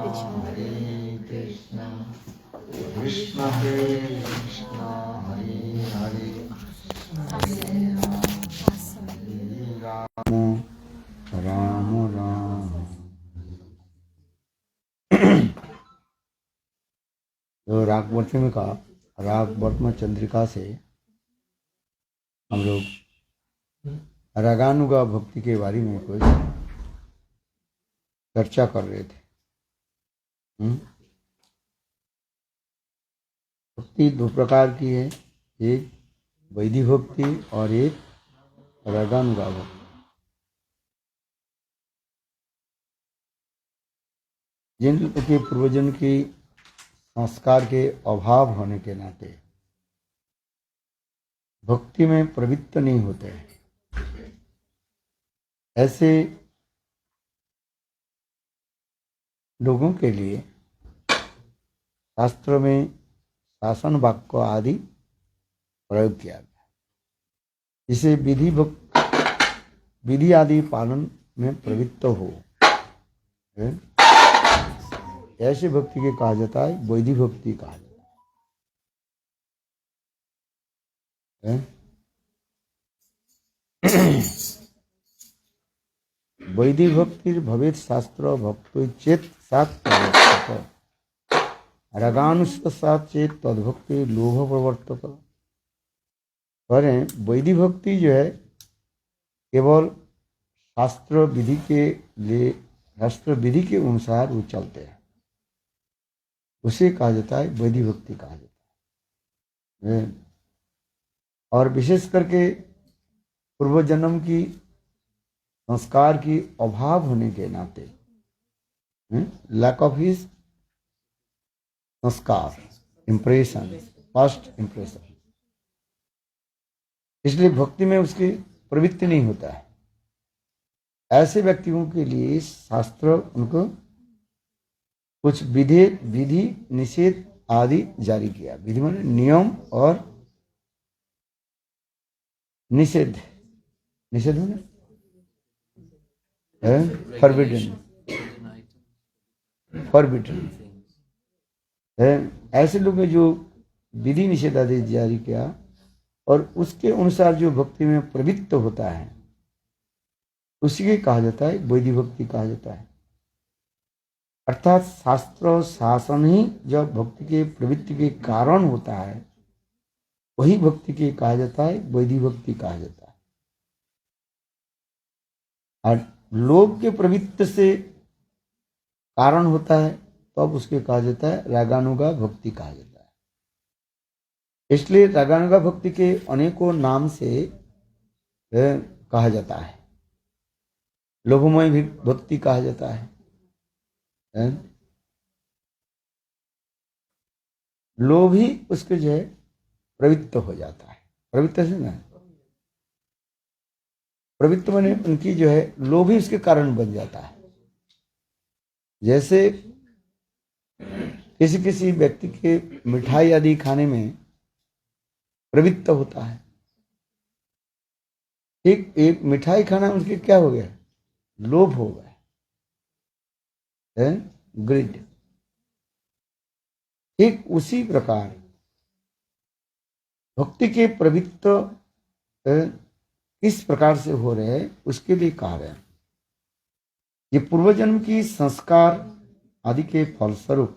हरे कृष्णा कृष्ण कृष्ण हरे हरे हरे राम राम राम। तो राग वर्तम का राग वर्तमान चंद्रिका से हम लोग रागानुगा भक्ति के बारे में कुछ चर्चा कर रहे थे। भक्ति दो प्रकार की है, एक वैदिक भक्ति और एक रागानुगा भक्ति। जिन के पूर्वजन की संस्कार के अभाव होने के नाते भक्ति में प्रवृत्त नहीं होते हैं, ऐसे लोगों के लिए शास्त्र में शासन वाक्य आदि प्रयोग किया गया, जिसे विधि आदि पालन में प्रवृत्त हो, ऐसे भक्ति के कहा जाता है वैदिक भक्ति कहा जाता है। वैदिक भक्ति भवेत शास्त्र भक्तो चेत सात रागानुष्ठ सात चेत तद्भक्ति लोभ प्रवर्तक। करें वैदिक भक्ति जो है केवल शास्त्र विधि के लिए, शास्त्र विधि के अनुसार वो चलते हैं, उसे कहा जाता है वैदिक भक्ति कहा जाता है। और विशेष करके पूर्व जन्म की संस्कार की अभाव होने के नाते, लैक ऑफ हिज संस्कार, इंप्रेशन, फर्स्ट इंप्रेशन, इसलिए भक्ति में उसकी प्रवृत्ति नहीं होता है। ऐसे व्यक्तियों के लिए शास्त्र उनको कुछ विधि निषेध आदि जारी किया। विधि माने नियम और निषेध, निषेध माने फॉरबिडन, फॉरबिडन है। ऐसे लोग जो विधि निषेध आदि जारी किया और उसके अनुसार जो भक्ति में प्रवृत्त होता है उसी के कहा जाता है वैदिक भक्ति कहा जाता है। अर्थात शास्त्र शासन ही जब भक्ति के प्रवृत्ति के कारण होता है वही भक्ति के कहा जाता है वैदिक भक्ति कहा जाता है। और लोभ के प्रवृत्ति से कारण होता है तब उसके कहा जाता है रागानुगा भक्ति कहा जाता है। इसलिए रागानुगा भक्ति के अनेकों नाम से कहा जाता है। लोभमय भी भक्ति कहा जाता है, लोभ ही उसके जो है प्रवृत्त हो जाता है। प्रवृत्त से ना, प्रवृत्त माने उनकी जो है लोभ ही उसके कारण बन जाता है। जैसे किसी व्यक्ति के मिठाई आदि खाने में प्रवृत्त होता है, ठीक एक मिठाई खाना उनके क्या हो गया, लोभ हो गया, ग्रिड। ठीक उसी प्रकार भक्ति के प्रवृत्त किस प्रकार से हो रहे हैं उसके लिए कहा गया। ये पूर्व जन्म की संस्कार आदि के फलस्वरूप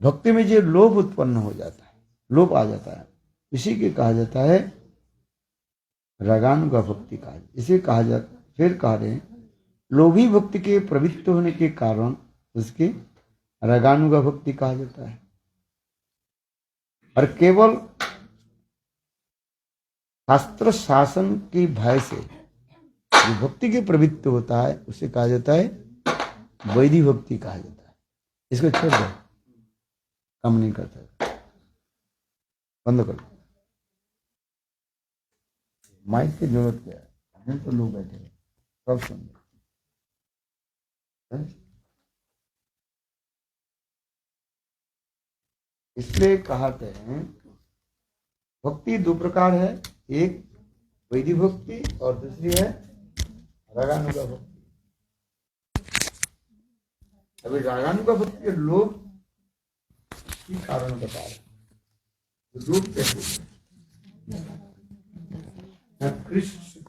भक्ति में जो लोभ उत्पन्न हो जाता है, लोभ आ जाता है, इसी के कहा जाता है रागानुगा भक्ति कहा। इसे कहा जाता, फिर कहा रहे लोभी भक्ति के प्रवृत्त होने के कारण उसके रागानुगा भक्ति कहा जाता है। और केवल शास्त्र शासन की भय से जो भक्ति के प्रवृत्त होता है उसे कहा जाता है वैदिक भक्ति कहा जाता है। इसको छोड़ दो, काम नहीं करता, बंद कर। माइक की जरूरत क्या है, हम तो लोग बैठे हैं सब सुन। इसलिए कहते हैं भक्ति दो प्रकार है, एक वैदिक भक्ति और दूसरी है रागानुगा भक्ति। अभी रागानुगा भक्ति के लोभ की कारण बता रहे, लोभ कैसे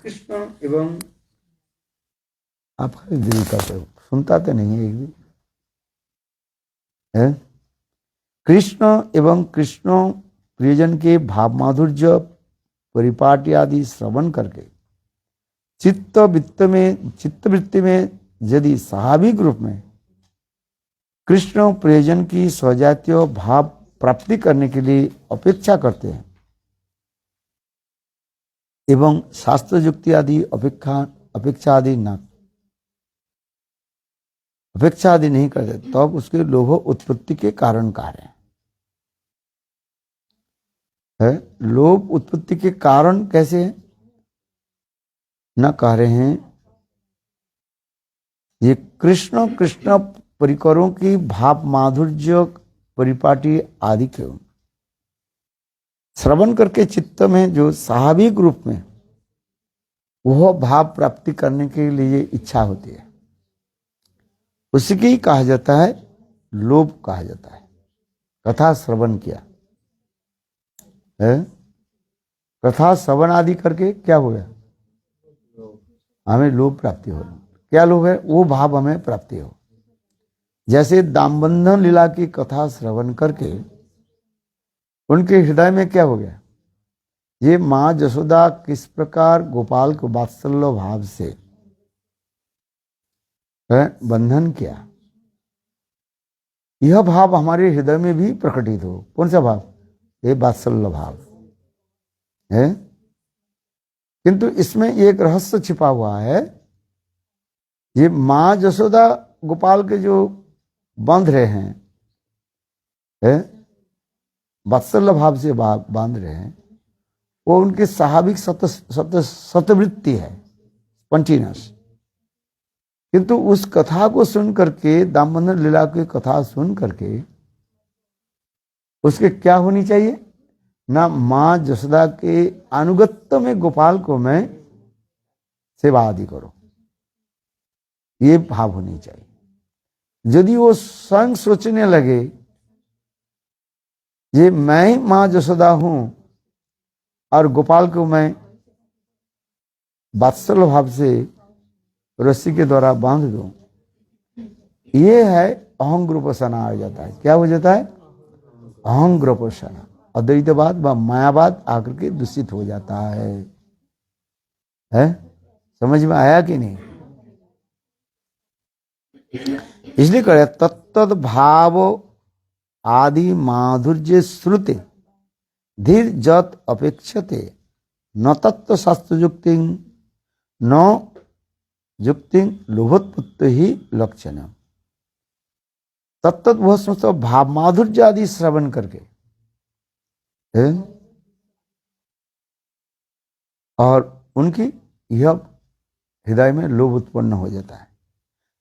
कृष्ण एवं आप दिल करते हो, सुनता तो नहीं है एक भी है? कृष्ण एवं कृष्ण प्रियजन के भाव माधुर्य परिपाटी आदि श्रवण करके चित्तवृत्ति में यदि स्वाभाविक रूप में कृष्ण प्रियजन की स्वजातीय भाव प्राप्ति करने के लिए अपेक्षा करते हैं एवं शास्त्र युक्ति आदि अपेक्षा आदि नहीं करते, तब उसके लोभ उत्पत्ति के कारण कार्य है। लोभ उत्पत्ति के कारण कैसे है न कह रहे हैं, ये कृष्ण परिकरों की भाव माधुर्य परिपाटी आदि के श्रवण करके चित्त में जो स्वाभाविक रूप में वह भाव प्राप्ति करने के लिए इच्छा होती है, उसकी कहा जाता है लोभ कहा जाता है। कथा श्रवण किया है, कथा श्रवण आदि करके क्या हो गया, हमें लोभ प्राप्ति हो। क्या लोभ है, वो भाव हमें प्राप्ति हो। जैसे दामबंधन लीला की कथा श्रवण करके उनके हृदय में क्या हो गया, ये मां जसोदा किस प्रकार गोपाल को वात्सल्य भाव से बंधन किया, यह भाव हमारे हृदय में भी प्रकटित हो। कौन सा भाव, ये वात्सल्य भाव है। किंतु इसमें एक रहस्य छिपा हुआ है, ये मां जसोदा गोपाल के जो बांध रहे हैं, वात्सल्य भाव से बांध रहे हैं, वो उनकी स्वाभाविक सतवृत्ति है, स्पॉन्टेनियस। किंतु उस कथा को सुन करके, दामबंधन लीला की कथा सुन करके उसके क्या होनी चाहिए ना, मां जसोदा के अनुगत्य में गोपाल को मैं सेवा आदि करो, ये भाव होनी चाहिए। यदि वो स्वयं सोचने लगे ये मैं ही मां जसोदा हूं और गोपाल को मैं वात्सल्य भाव से रस्सी के द्वारा बांध दूं, ये है अहंग्रोपसना आ जाता है। क्या हो जाता है, अहंग्रोपसना। अद्वैतवाद व मायावाद आकर के दूषित हो जाता है? समझ में आया कि नहीं? इसलिए कहे तत्त भाव आदि माधुर्य श्रुते धीर जत अपेक्षते न तत्व शास्त्र युक्ति न युक्ति लोभोत्पत्ति ही लक्षण। तत्त वह समस्त भाव माधुर्य आदि श्रवण करके और उनकी यह हृदय में लोभ उत्पन्न हो जाता है।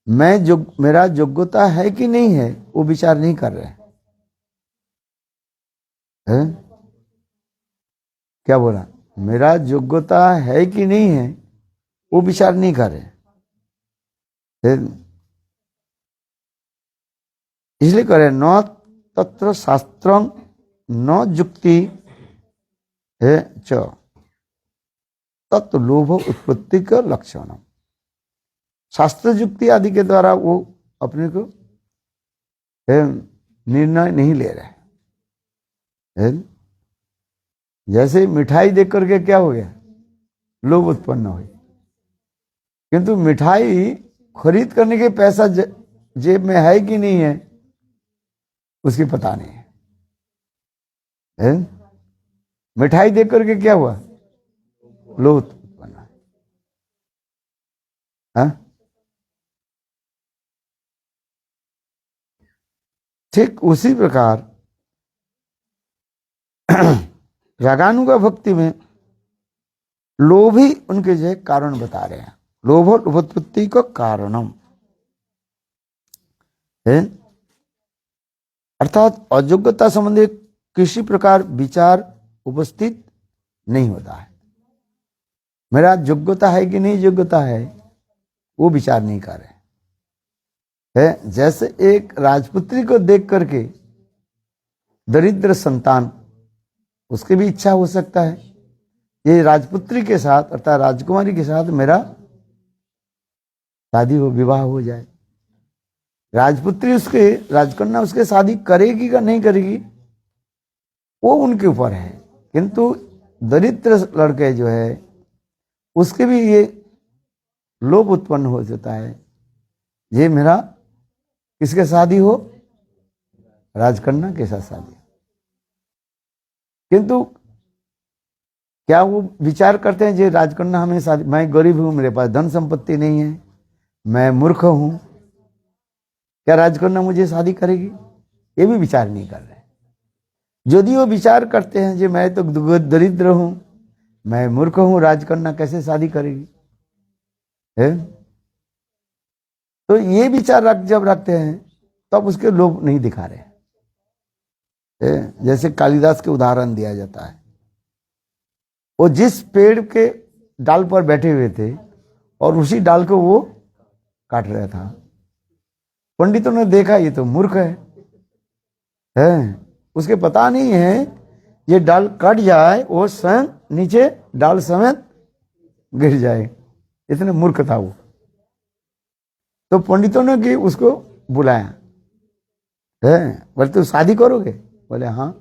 मैं जो मेरा योग्यता है कि नहीं है वो विचार नहीं कर रहे हैं। क्या बोला, मेरा योग्यता है कि नहीं है वो विचार नहीं कर रहे। इसलिए करे न तत्र शास्त्रं न युक्ति है च तत्व लोभ उत्पत्ति का लक्षण। शास्त्र युक्ति आदि के द्वारा वो अपने को निर्णय नहीं ले रहे। जैसे मिठाई देख करके क्या हो गया, लोभ उत्पन्न हुई, किंतु मिठाई खरीद करने के पैसा जेब में है कि नहीं है उसकी पता नहीं है। मिठाई देख करके क्या हुआ, लोभ उत्पन्न है। ठीक उसी प्रकार रागानुगा भक्ति में लोभ ही उनके जो कारण बता रहे हैं। लोभ लोभोत्पत्ति का कारणम है, अर्थात अयोग्यता संबंधी किसी प्रकार विचार उपस्थित नहीं होता है। मेरा योग्यता है कि नहीं योग्यता है वो विचार नहीं कर रहे है। जैसे एक राजपुत्री को देख करके दरिद्र संतान, उसकी भी इच्छा हो सकता है ये राजपुत्री के साथ अर्थात राजकुमारी के साथ मेरा शादी हो, विवाह हो जाए। राजपुत्री उसके, राजकन्या उसके शादी करेगी या नहीं करेगी वो उनके ऊपर है, किंतु दरिद्र लड़के जो है उसके भी ये लोभ उत्पन्न हो जाता है, ये मेरा किसके शादी हो, राजकन्या के साथ शादी। किंतु क्या वो विचार करते हैं जे राजकन्या हमें शादी, मैं गरीब हूं, मेरे पास धन संपत्ति नहीं है, मैं मूर्ख हूं, क्या राजकन्या मुझे शादी करेगी, ये भी विचार नहीं कर रहे। यदि वो विचार करते हैं जे मैं तो दरिद्र हूं, मैं मूर्ख हूं, राजकन्या कैसे शादी करेगी है? तो ये विचार जब रखते हैं तब उसके लोभ नहीं दिखा रहे है? जैसे कालिदास के उदाहरण दिया जाता है, वो जिस पेड़ के डाल पर बैठे हुए थे और उसी डाल को वो काट रहा था, पंडितों ने देखा ये तो मूर्ख है, उसके पता नहीं है ये डाल कट जाए वो स्वयं नीचे डाल समेत गिर जाए, इतने मूर्ख था वो। तो पंडितों ने कि उसको बुलाया है, बोले तुम शादी करोगे, बोले हाँ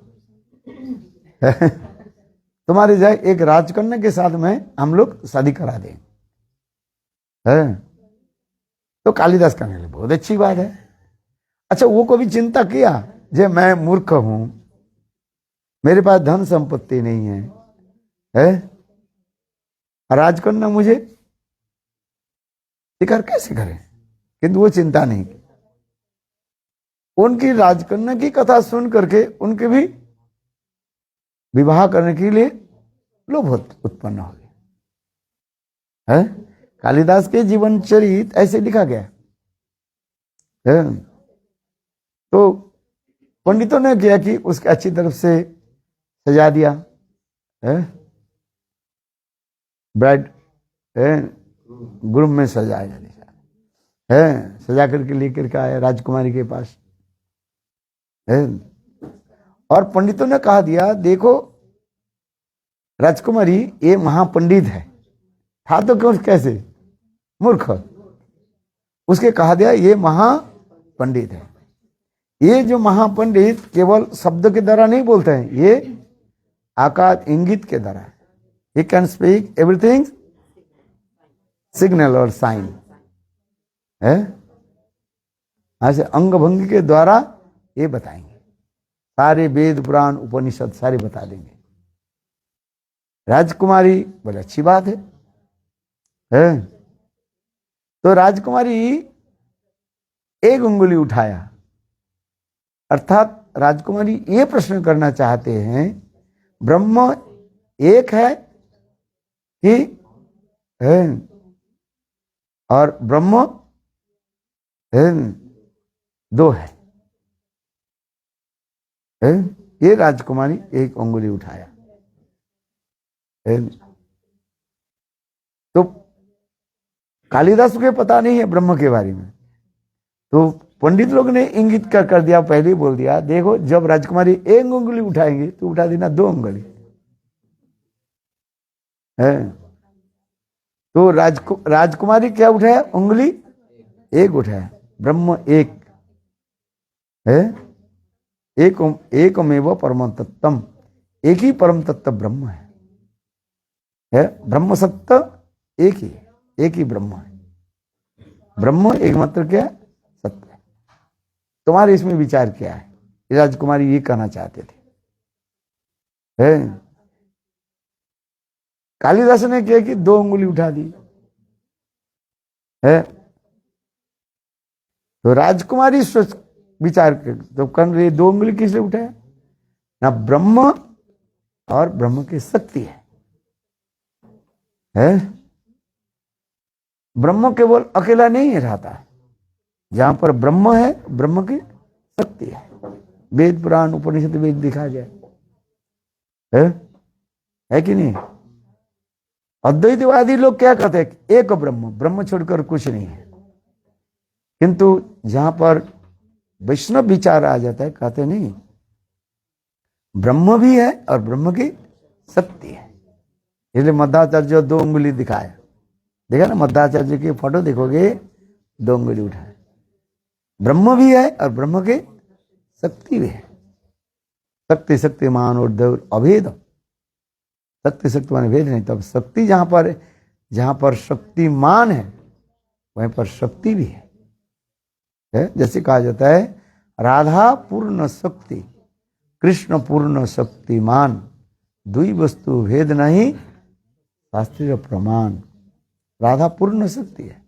तुम्हारे जाए एक राजकन्या के साथ में हम लोग शादी करा दें है। तो कालिदास कहने लगे बहुत अच्छी बात है। अच्छा वो कभी चिंता किया जे मैं मूर्ख हूं, मेरे पास धन संपत्ति नहीं है, राजकन्या मुझे स्वीकार कैसे करें, किंतु वो चिंता नहीं की। उनकी राजकन्या की कथा सुन करके उनके भी विवाह करने के लिए लोभ उत्पन्न हो गया है। कालिदास के जीवन चरित ऐसे लिखा गया है। तो पंडितों ने किया कि उसके अच्छी तरफ से सजा दिया है, ब्राइड ग्रूम में सजाया है, सजा करके लेकर के आया राजकुमारी के पास है। और पंडितों ने कहा दिया देखो राजकुमारी ये महापंडित है, था तो क्यों कैसे मूर्ख, उसके कहा दिया ये महापंडित है। ये जो महापंडित केवल शब्द के द्वारा नहीं बोलते हैं, ये आकाश इंगित के द्वारा है। He can speak everything signal और साइन है, ऐसे अंग भंगी के द्वारा ये बताएंगे, सारे वेद पुराण उपनिषद सारे बता देंगे। राजकुमारी बोले अच्छी बात है? तो राजकुमारी एक उंगली उठाया, अर्थात राजकुमारी ये प्रश्न करना चाहते हैं ब्रह्म एक है कि है, और ब्रह्म दो है? ये राजकुमारी एक उंगली उठाया। तो कालिदास को पता नहीं है ब्रह्म के बारे में, तो पंडित लोग ने इंगित कर दिया, पहले ही बोल दिया देखो जब राजकुमारी एक उंगली उठाएंगे तो उठा देना दो उंगली है। तो राजकुमारी क्या उठाया, उंगली एक उठाया, ब्रह्म एक है, एकमेव परम तत्वम, एक ही परम तत्व ब्रह्म है। ब्रह्म सत्य एक ही ब्रह्म है, ब्रह्म एकमात्र क्या सत्य है। तुम्हारे इसमें विचार क्या है? राजकुमारी ये कहना चाहते थे कालिदास ने क्या कि दो उंगली उठा दी है। तो राजकुमारी विचार तो कर रही दो उंगली किसने उठाया, ना ब्रह्म और ब्रह्म की शक्ति है। ब्रह्म केवल अकेला नहीं रहता है, जहां पर ब्रह्म है ब्रह्म की शक्ति है। वेद पुराण उपनिषद वेद दिखा गया है कि नहीं? अद्वैतवादी लोग क्या कहते हैं, एक ब्रह्म, ब्रह्म छोड़कर कुछ नहीं है। किंतु जहां पर वैष्णव विचार आ जाता है, कहते नहीं ब्रह्म भी है और ब्रह्म की शक्ति है। इसलिए मध्वाचार्य 2 उंगली दिखाया, देखा ना, मध्वाचार्य की फोटो देखोगे 2 उंगली उठाए। ब्रह्म भी है और ब्रह्म की शक्ति भी है। शक्ति शक्तिमान और देव अभेद, शक्ति शक्तिमान भेद नहीं। तब शक्ति जहां पर शक्तिमान है वहीं पर शक्ति भी है। जैसे कहा जाता है राधा पूर्ण शक्ति कृष्ण पूर्ण शक्तिमान, दुई वस्तु भेद नहीं शास्त्रीय प्रमाण। राधा पूर्ण शक्ति है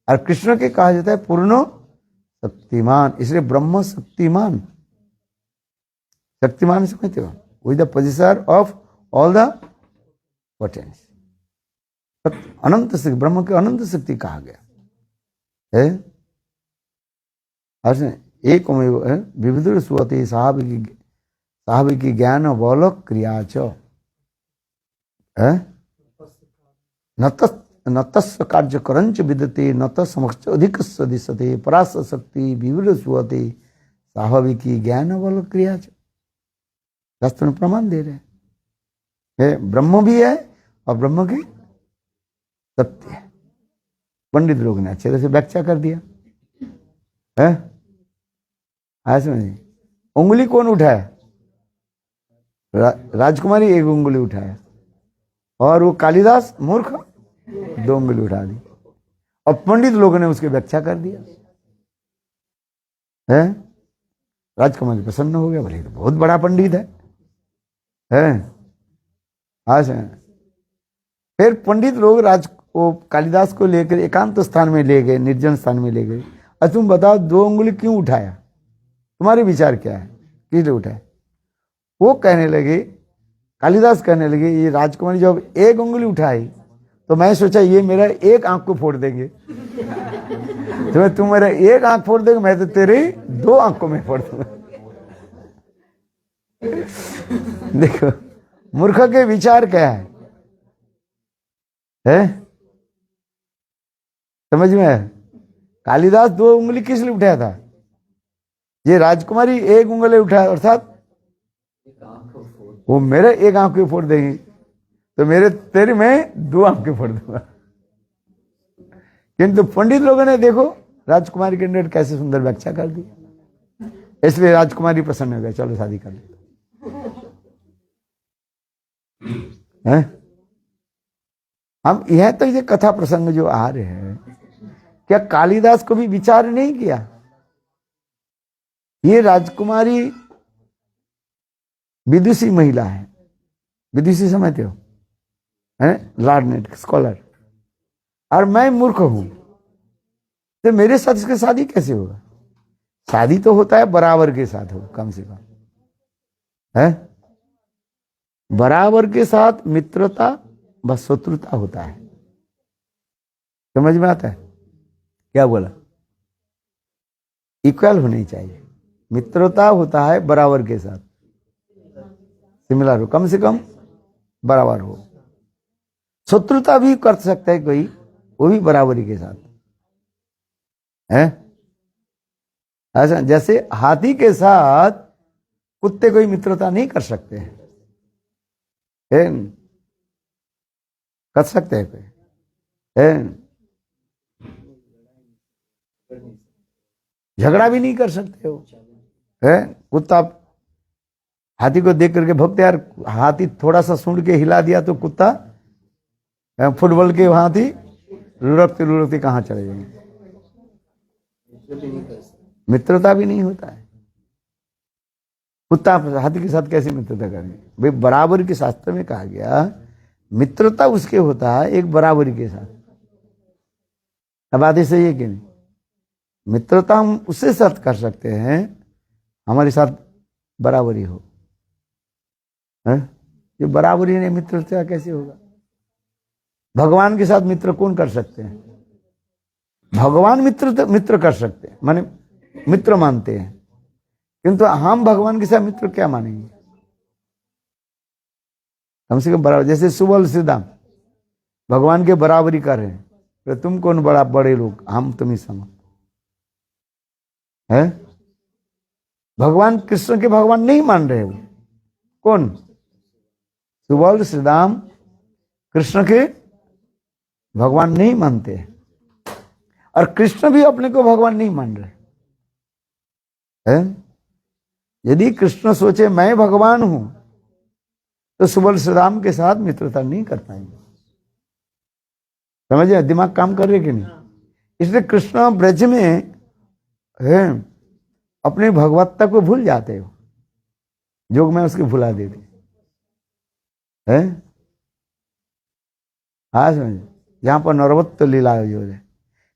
और कृष्ण के कहा जाता है पूर्ण शक्तिमान। इसलिए ब्रह्म शक्तिमान, शक्तिमान समझते हो, with the possessor of all the potence. अनंत शक्ति, ब्रह्म की अनंत शक्ति कहा गया है। एक विविध सुवती साहबिकी ज्ञान बल क्रिया च न तस् कार्य करंच विदते न तमक्ष अधिक दिशते परास शक्ति विविध सुवती साहबिकी ज्ञान बल क्रिया च। शास्त्र में प्रमाण दे रहे हैं ब्रह्म भी है और ब्रह्म की सत्य है। पंडित लोग ने अच्छे से व्याख्या कर दिया है। ऐसे में उंगली कौन उठाया? राजकुमारी एक उंगली उठाया और वो कालिदास मूर्ख 2 उंगली उठा दी और पंडित लोगों ने उसकी व्याख्या कर दिया है। राजकुमारी प्रसन्न हो गया, बोले तो बहुत बड़ा पंडित है। आज फिर पंडित लोग वो कालिदास को लेकर एकांत स्थान में ले गए, निर्जन स्थान में ले गए। और तुम बताओ 2 उंगली क्यों उठाया? तुम्हारे विचार क्या है, किस लिए उठाया? वो कहने लगे, कालिदास कहने लगे ये राजकुमारी जब 1 उंगली उठाई तो मैं सोचा ये मेरा 1 आंख को फोड़ देंगे। तो तुम मेरा 1 आंख फोड़ देंगे, मैं तो तेरे 2 आंखों में फोड़ दूंगा। देखो मूर्ख के विचार क्या है? समझ में है? कालिदास 2 उंगली किस लिए उठाया था? ये राजकुमारी 1 उंगली उठाया, अर्थात वो मेरे 1 आंख को फोड़ देगी तो तेरे में 2 आंख को फोड़ दूंगा। किंतु पंडित लोगों ने देखो राजकुमारी के नेट कैसे सुंदर व्याख्या कर दी, इसलिए राजकुमारी प्रसन्न हो गया, चलो शादी कर लेते हैं। हम यह तो ये कथा प्रसंग जो आ रहे हैं, क्या कालिदास को भी विचार नहीं किया? ये राजकुमारी विदुषी महिला है, विदुषी समझते हो, है लर्नेड स्कॉलर, और मैं मूर्ख हूं, तो मेरे साथ इसकी शादी कैसे होगा? शादी तो होता है बराबर के साथ हो, कम से कम है बराबर के साथ मित्रता व शत्रुता होता है। समझ में आता है? क्या बोला? इक्वल होनी चाहिए। मित्रता होता है बराबर के साथ, सिमिलर हो, कम से कम बराबर हो। शत्रुता भी कर सकता है कोई, वो भी बराबरी के साथ है। ऐसा जैसे हाथी के साथ कुत्ते कोई मित्रता नहीं कर सकते हैं, कर सकते हैं कोई झगड़ा भी नहीं कर सकते हो है। कुत्ता हाथी को देख करके भगते, यार हाथी थोड़ा सा सूंड के हिला दिया तो कुत्ता फुटबॉल के हाथी लुढ़कते लुढ़कते कहाँ चले जाएंगे? मित्रता भी नहीं होता है। कुत्ता हाथी के साथ कैसे मित्रता करेंगे भाई? बराबरी के शास्त्र में कहा गया मित्रता उसके होता है एक बराबरी के साथ। अब बात सही है कि नहीं? मित्रता हम उससे साथ कर सकते हैं हमारे साथ बराबरी हो, है? ये बराबरी नहीं, मित्रता कैसे होगा? भगवान के साथ मित्र कौन कर सकते हैं? भगवान मित्र कर सकते हैं, माने मित्र मानते हैं, किंतु हम भगवान के साथ मित्र क्या मानेंगे? कम से कम बराबर। जैसे सुबल सिद्धाम भगवान के बराबरी कर रहे हैं, तो तुम कौन बड़े लोग, हम तुम ही समान। है? भगवान कृष्ण के भगवान नहीं मान रहे वो। कौन? सुबल श्रीराम कृष्ण के भगवान नहीं मानते हैं, और कृष्ण भी अपने को भगवान नहीं मान रहे हैं। यदि कृष्ण सोचे मैं भगवान हूं तो सुबल श्रीराम के साथ मित्रता नहीं कर पाएंगे। समझे? दिमाग काम कर रहे कि नहीं? इसलिए कृष्ण ब्रज में है अपनी भगवत्ता को भूल जाते हो, जोग में उसके भुला देते हैं। हाँ समझे? यहाँ पर नरवत्त लीला जो है,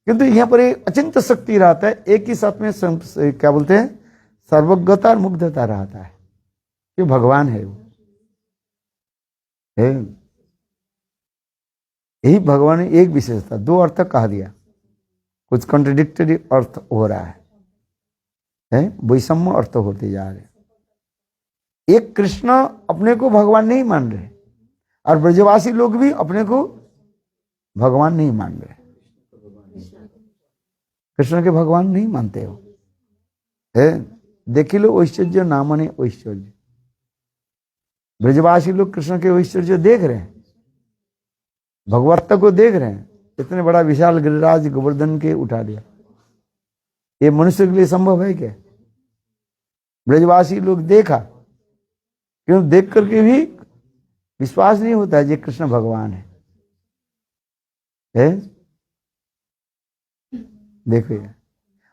किंतु यहाँ पर एक अचिंत शक्ति रहता है, एक ही साथ में क्या बोलते हैं, सर्वज्ञता और मुग्धता रहता है, ये भगवान है वो है। यही भगवान ने एक विशेषता, दो अर्थ कहा दिया, कुछ कॉन्ट्रडिक्टरी अर्थ हो रहा है, वैषम्य अर्थ होते जा रहे। एक कृष्ण अपने को भगवान नहीं मान रहे, और ब्रजवासी लोग भी अपने को भगवान नहीं मान रहे, कृष्ण के भगवान नहीं मानते हो। देखी लो ऐश्वर्य ना माने ऐश्वर्य, ब्रजवासी लोग कृष्ण के ऐश्वर्य देख रहे हैं, भगवत्ता को देख रहे हैं, इतने बड़ा विशाल गिरिराज गोवर्धन के उठा दिया, ये मनुष्य के लिए संभव है क्या? ब्रजवासी लोग देखा, क्यों देख करके भी विश्वास नहीं होता है ये कृष्ण भगवान है। देखो ये,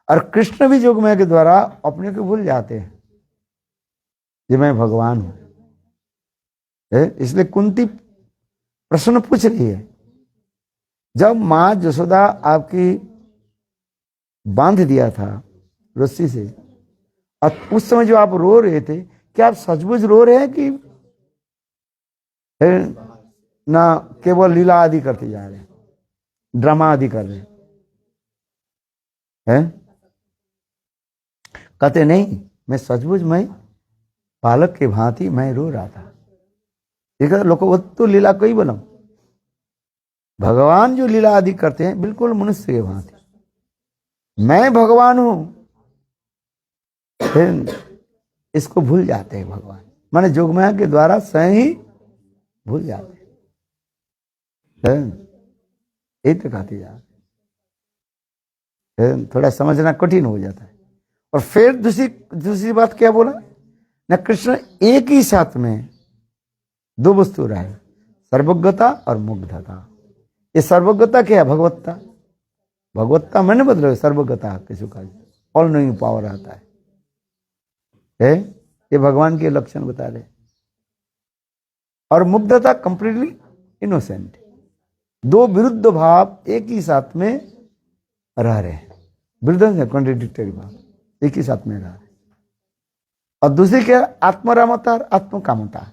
और कृष्ण भी जोगमाया के द्वारा अपने को भूल जाते हैं, ये मैं भगवान हूं। इसलिए कुंती प्रश्न पूछ रही है, जब मां जसोदा आपकी बांध दिया था रस्सी से, और उस समय जो आप रो रहे थे, क्या आप सचमुच रो रहे हैं कि ना केवल लीला आदि करते जा रहे हैं, ड्रामा आदि कर रहे हैं? कहते नहीं, मैं सचमुच मैं बालक के भांति मैं रो रहा था। लोकवत्तु लीला कोई बोला, भगवान जो लीला आदि करते हैं बिल्कुल मनुष्य के भांति, मैं भगवान हूं, इसको भूल जाते हैं भगवान, माने जोगमाया के द्वारा स्वयं ही भूल जाते हैं। यही तो कहते जा, थोड़ा समझना कठिन हो जाता है। और फिर दूसरी बात क्या बोला ना, कृष्ण एक ही साथ में दो वस्तु रहे, सर्वज्ञता और मुग्धता। ये सर्वज्ञता क्या है? भगवत्ता। भगवत्ता मैंने बदलो सर्वज्ञता, किसी का ऑल नोइंग पावर आता है, ये भगवान के लक्षण बता रहे। और मुग्धता कंप्लीटली इनोसेंट, दो विरुद्ध भाव एक ही साथ में रह रहे हैं, विरुद्ध कॉन्ट्रडिक्टरी भाव एक ही साथ में रह रहे। और दूसरी क्या? आत्मरामता और आत्मकामता।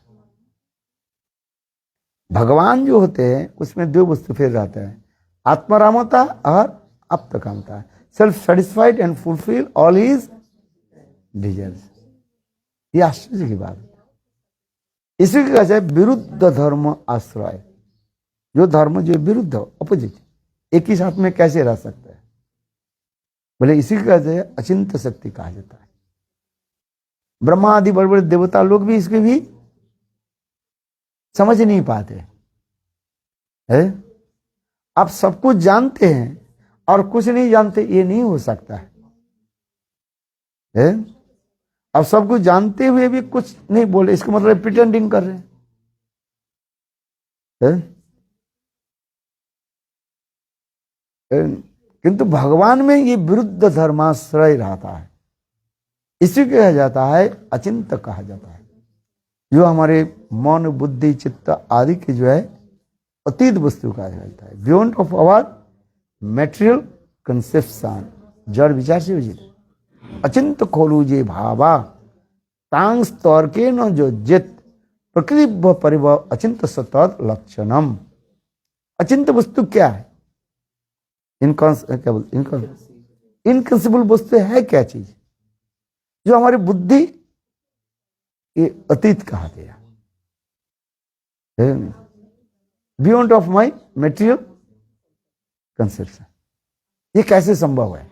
भगवान जो होते हैं उसमें दो वस्तु फिर रहता है, आत्मरामता और आत्मकामता, self satisfied and fulfil all his desires. ये आश्चर्य की बात है। इसी की वजह से विरुद्ध धर्म आश्रय, जो धर्म जो विरुद्ध अपोजिट एक ही साथ में कैसे रह सकता है? बोले इसी की वजह से अचिंत शक्ति कहा जाता है। ब्रह्मा आदि बड़े बड़े देवता लोग भी इसके भी समझ नहीं पाते है। आप सब कुछ जानते हैं और कुछ नहीं जानते, ये नहीं हो सकता है। आप सब कुछ जानते हुए भी कुछ नहीं बोले, इसका मतलब प्रिटेंडिंग कर रहे हैं। किंतु भगवान में ये विरुद्ध धर्माश्रय रहता है, इसी कहा जाता है अचिंत कहा जाता है, जो हमारे मन बुद्धि चित्त आदि की जो है अतीत वस्तु कहा जाता है, beyond of our material conception, जड़ विचार से विजित। अचिंत खोलू जे भावा तांग स्तर के न जो जित प्रकृति परिव अचिंत सतत लक्षणम। अचिंत वस्तु क्या है? इनकंसिबल वस्तु है क्या चीज? जो हमारी बुद्धि ये अतीत कहा गया, beyond of my material conception. ये कैसे संभव है?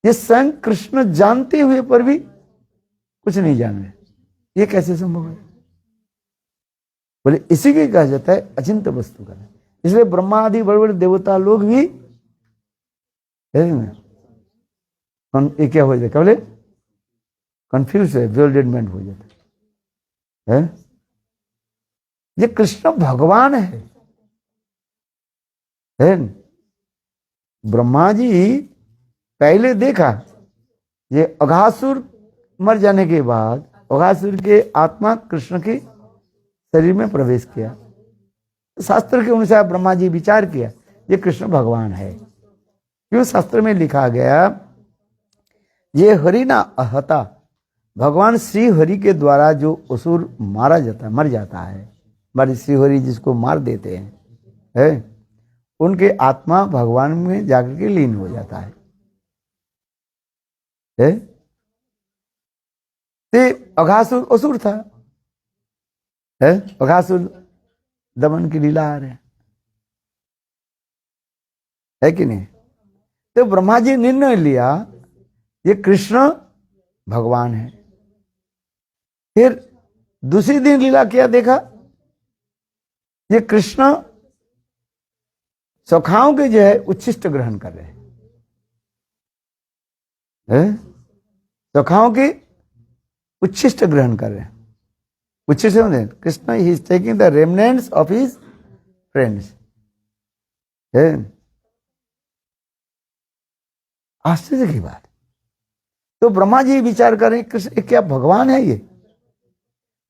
ये स्वयं कृष्ण जानते हुए पर भी कुछ नहीं जान रहे, ये कैसे संभव है? बोले इसी के कहा जाता है अचिंत वस्तु का। इसलिए ब्रह्मा आदि बड़े बड़े देवता लोग भी ये क्या हो जाता है, बोले कंफ्यूज है, bewilderment हो जाता है। ये कृष्ण भगवान है। ब्रह्मा जी पहले देखा, ये अघासुर मर जाने के बाद अघासुर के आत्मा कृष्ण के शरीर में प्रवेश किया। शास्त्र के अनुसार ब्रह्मा जी विचार किया ये कृष्ण भगवान है। क्यों? शास्त्र में लिखा गया ये हरि ना अहता, भगवान श्री हरि के द्वारा जो असुर मारा जाता है, मर जाता है, हमारे श्री हरि जिसको मार देते हैं, उनके आत्मा भगवान में जाकर के लीन हो जाता है। ते अघासुर असुर था, अघासुर दमन की लीला आ रहे है कि नहीं? तो ब्रह्मा जी ने निर्णय लिया ये कृष्ण भगवान है। फिर दूसरी दिन लीला क्या देखा, ये कृष्ण सखाओं के जो है उच्छिष्ट ग्रहण कर रहे हैं, सखाओं के उच्छिष्ट ग्रहण कर रहे हैं। उच्छिष्ट Krishna he is taking the remnants of his friends. आश्चर्य की बात। तो ब्रह्मा जी विचार करें कृष्ण क्या भगवान है? ये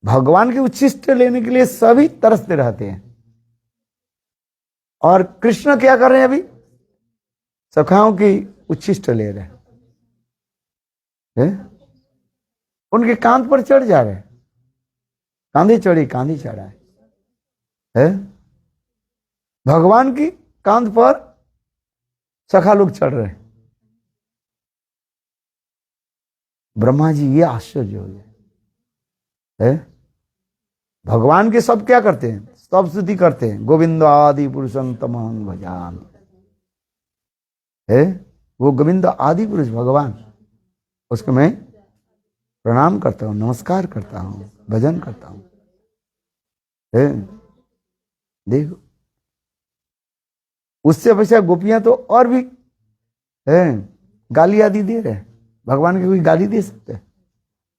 भगवान के उच्छिष्ट लेने के लिए सभी तरसते रहते हैं, और कृष्ण क्या कर रहे हैं? अभी सखाओं की उच्छिष्ट ले रहे हैं, उनके कांध पर चढ़ जा रहे हैं। कांधी चढ़ी कांधी चढ़ा है, भगवान की कांध पर सखा लोग चढ़ रहे हैं। ब्रह्मा जी ये आश्चर्य हो गए। भगवान के सब क्या करते हैं? सब स्तुति करते हैं, गोविंद आदि पुरुषं तमहं भजामि। वो गोविंद आदि पुरुष भगवान, उसको मैं प्रणाम करता हूं, नमस्कार करता हूं, भजन करता हूं। देखो उससे अपेक्षा गोपियां तो और भी गाली आदि दे रहे हैं। भगवान की कोई गाली दे सकते हैं?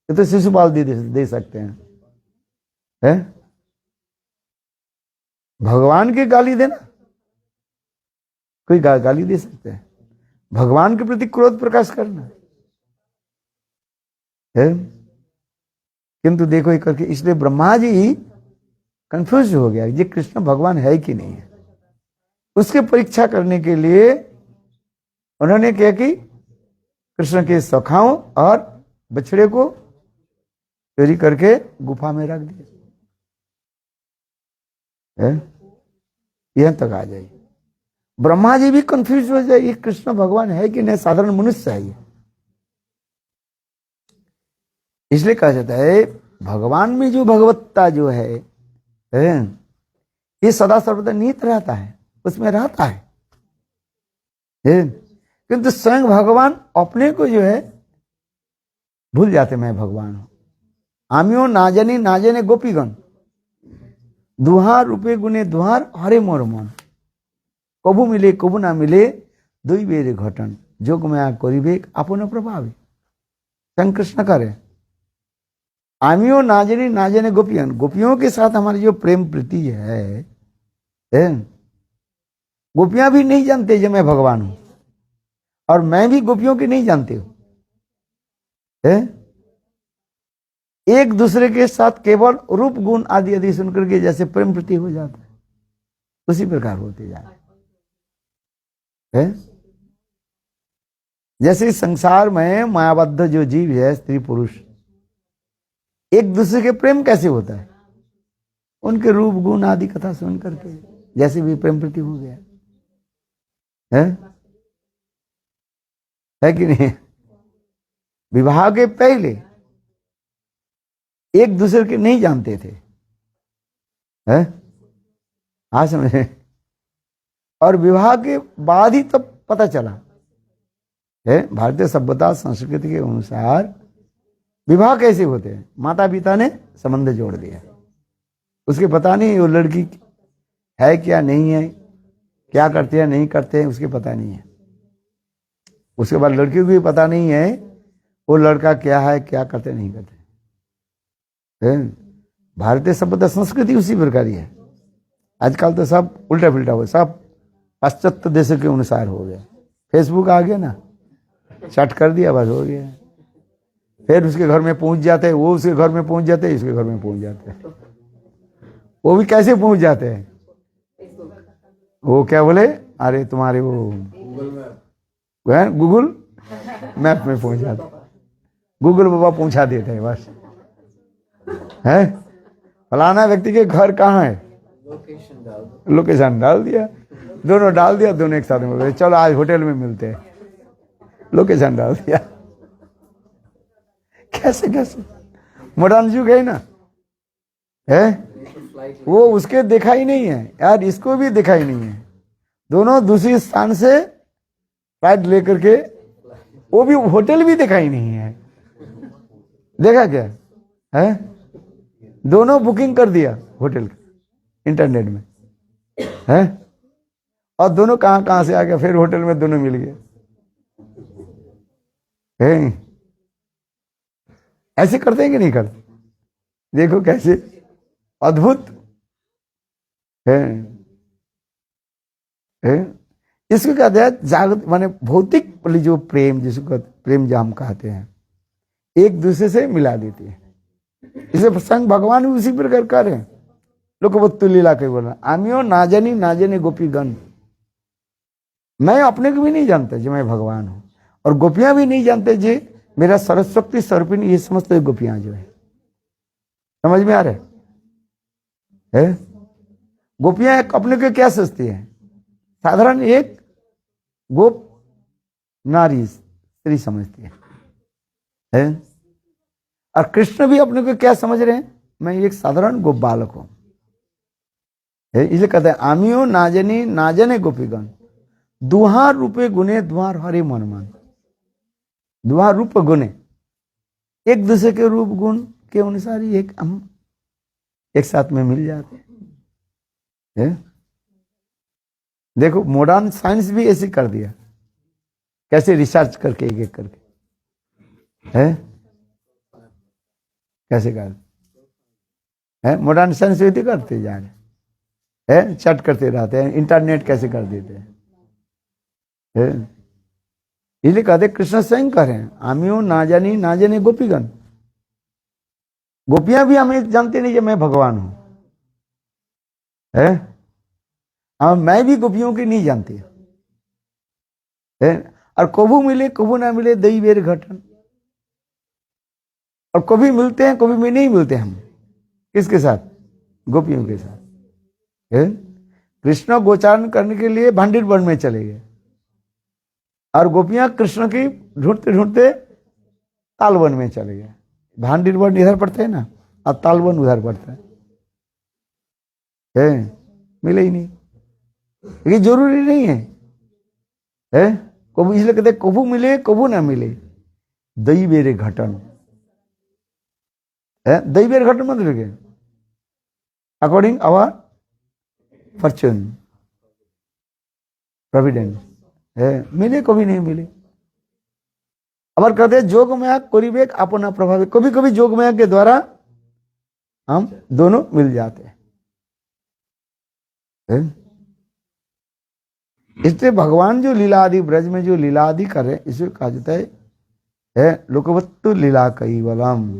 ये तो शिशुपाल दे सकते हैं। भगवान की गाली देना, कोई गाली दे सकते हैं? भगवान के प्रति क्रोध प्रकाश करना है। किंतु देखो ये करके, इसलिए ब्रह्मा जी कंफ्यूज हो गया ये कृष्ण भगवान है कि नहीं है। उसके परीक्षा करने के लिए उन्होंने क्या कि कृष्ण के सखाओं और बछड़े को चोरी करके गुफा में रख दिया। यहां तक आ जाए, ब्रह्मा जी भी कंफ्यूज हो जाए ये कृष्ण भगवान है कि नहीं, साधारण मनुष्य है ये। इसलिए कहा जाता है भगवान में जो भगवत्ता जो है ये सदा सर्वदा निहित रहता है, उसमें रहता है। किंतु स्वयं भगवान अपने को जो है भूल जाते, मैं भगवान हूं। आमियो नाजनी नाजने गोपीगण, दुहार रूपे गुने दुहार हरे मोर मन, कबू मिले कबू ना मिले दुई बेरे घटन, जोग में करिबे अपनो प्रभावी। स्वयं कृष्ण करे आमियो नाजनी नाजने गोपियन, गोपियों के साथ हमारी जो प्रेम प्रीति है, गोपियां भी नहीं जानते जो मैं भगवान हूं, और मैं भी गोपियों की नहीं जानती हूं। एक दूसरे के साथ केवल रूप गुण आदि आदि सुनकर के जैसे प्रेम प्रीति हो जाता है, उसी प्रकार होते जा रहे हैं। जैसे संसार में मायाबद्ध जो जीव है, स्त्री पुरुष, एक दूसरे के प्रेम कैसे होता है? उनके रूप गुण आदि कथा सुन करके जैसे भी प्रेम प्रीति हो गया है कि नहीं? विवाह के पहले एक दूसरे के नहीं जानते थे, हाँ समझे, और विवाह के बाद ही तब पता चला है। भारतीय सभ्यता संस्कृति के अनुसार विवाह कैसे होते हैं? माता पिता ने संबंध जोड़ दिया, उसके पता नहीं वो लड़की है क्या नहीं है, क्या करते हैं नहीं करते हैं, उसके पता नहीं है। उसके बाद लड़की को भी पता नहीं है वो लड़का क्या है, क्या करते नहीं करते है। भारतीय सभ्यता संस्कृति उसी प्रकार ही है। आजकल तो सब उल्टा पुल्टा हो, सब पाश्चात्य देशों के अनुसार हो गया। फेसबुक आ गया ना, चट कर दिया, बस हो गया। फिर उसके घर में पहुंच जाते हैं, वो उसके घर में पहुंच जाते हैं, इसके घर में पहुंच जाते हैं। वो भी कैसे पहुंच जाते हैं? वो क्या बोले, अरे तुम्हारे वो गूगल मैप में पहुंच जाते, गूगल बाबा पहुंचा देते हैं बस। है फलाना व्यक्ति के घर कहाँ है, लोकेशन डाल दिया, दोनों डाल दिया, दोनों एक साथ में बोले चलो आज होटल में मिलते हैं, लोकेशन डाल दिया। कैसे कैसे मॉडर्न युग है ना, है। वो उसके देखा ही नहीं है यार, इसको भी देखा ही नहीं है। दोनों दूसरी स्थान से फ्लाइट लेकर के, वो भी होटल भी देखा ही नहीं है। देखा क्या है? दोनों बुकिंग कर दिया होटल का इंटरनेट में, है। और दोनों कहां कहां से आ गया, फिर होटल में दोनों मिल गए। ऐसे करते हैं कि नहीं करते? देखो कैसे अद्भुत है। इसको कहते हैं जागृत, माने भौतिक वाली जो प्रेम, जिसको प्रेम जो हम कहते हैं, एक दूसरे से मिला देती है। इसे प्रसंग भगवान भी उसी प्रकार कर रहे हैं। लोग वो लीला के बोला, आमियो ना जाने गोपीगण। मैं अपने को भी नहीं जानता जो मैं भगवान हूं, और गोपियां भी नहीं जानते जी मेरा सरस्वती सर्पिणी, ये समझते गोपियां जो है। समझ में आ रहा है? गोपियां अपने को क्या सोचती है? साधारण एक गोप नारी स्त्री समझती है? और कृष्ण भी अपने को क्या समझ रहे हैं? मैं एक साधारण गोप बालक हूं। इसलिए कहते हैं आमियो ना जाने गोपीगण, दुहार रूपे गुने दुहार हरे मन मान। दुहार रूप गुने, एक दूसरे के रूप गुण के अनुसार ही हम एक साथ में मिल जाते हैं। देखो मॉडर्न साइंस भी ऐसे कर दिया, कैसे रिसर्च करके एक एक करके है, कैसे कर है। मॉडर्न साइंस भी करते जा रहे हैं, चट करते रहते हैं, इंटरनेट कैसे कर देते हैं। इसलिए कहते कृष्ण स्वयं कह रहे हैं आमियो ना जाने गोपीगण। गोपियां भी हमें जानते नहीं कि मैं भगवान हूं, है। मैं भी गोपियों की नहीं जानती है। और कबू मिले कबू ना मिले दई बेर घटन, और कभी मिलते हैं कभी भी नहीं मिलते हम। किसके साथ? गोपियों के साथ। कृष्ण गोचारण करने के लिए भांडीर वन में चले गए, और गोपियां कृष्ण की ढूंढते ढूंढते तालवन में चले गए। भांडीर वन इधर पड़ता है ना, और तालवन उधर पड़ता है। मिले ही नहीं, ये जरूरी नहीं है। कबू, इसलिए कहते कबू मिले कबू ना मिले दई बेरे घटन। दई बेर घटन मतलब अकॉर्डिंग आवर फॉर्चून प्रोविडेंस है। मिले कभी नहीं मिले। अबर कहते हैं जोग माया करिबेक अपना प्रभाव। कभी कभी जोग माया के द्वारा हम दोनों मिल जाते हैं। इसलिए भगवान जो लीला आदि ब्रज में जो लीला आदि कर रहे हैं, इसे कहा जाता है लोकवत्तु लीला कैवलम।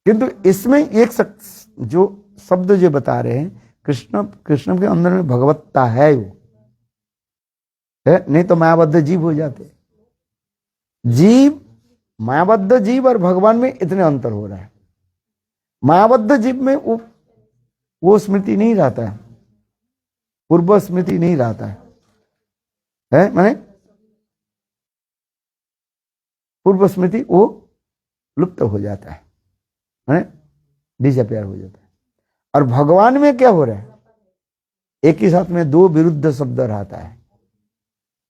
किंतु इसमें एक जो शब्द जो बता रहे हैं, कृष्ण के अंदर में भगवत्ता है वो है, नहीं तो मायाबद्ध जीव हो जाते। जीव, मायाबद्ध जीव और भगवान में इतने अंतर हो रहा है। मायाबद्ध जीव में वो स्मृति नहीं रहता है, पूर्व स्मृति नहीं रहता है, माने पूर्व स्मृति वो लुप्त हो जाता है, माने डिसअपियर हो जाता है। और भगवान में क्या हो रहा है? एक ही साथ में दो विरुद्ध शब्द रहता है।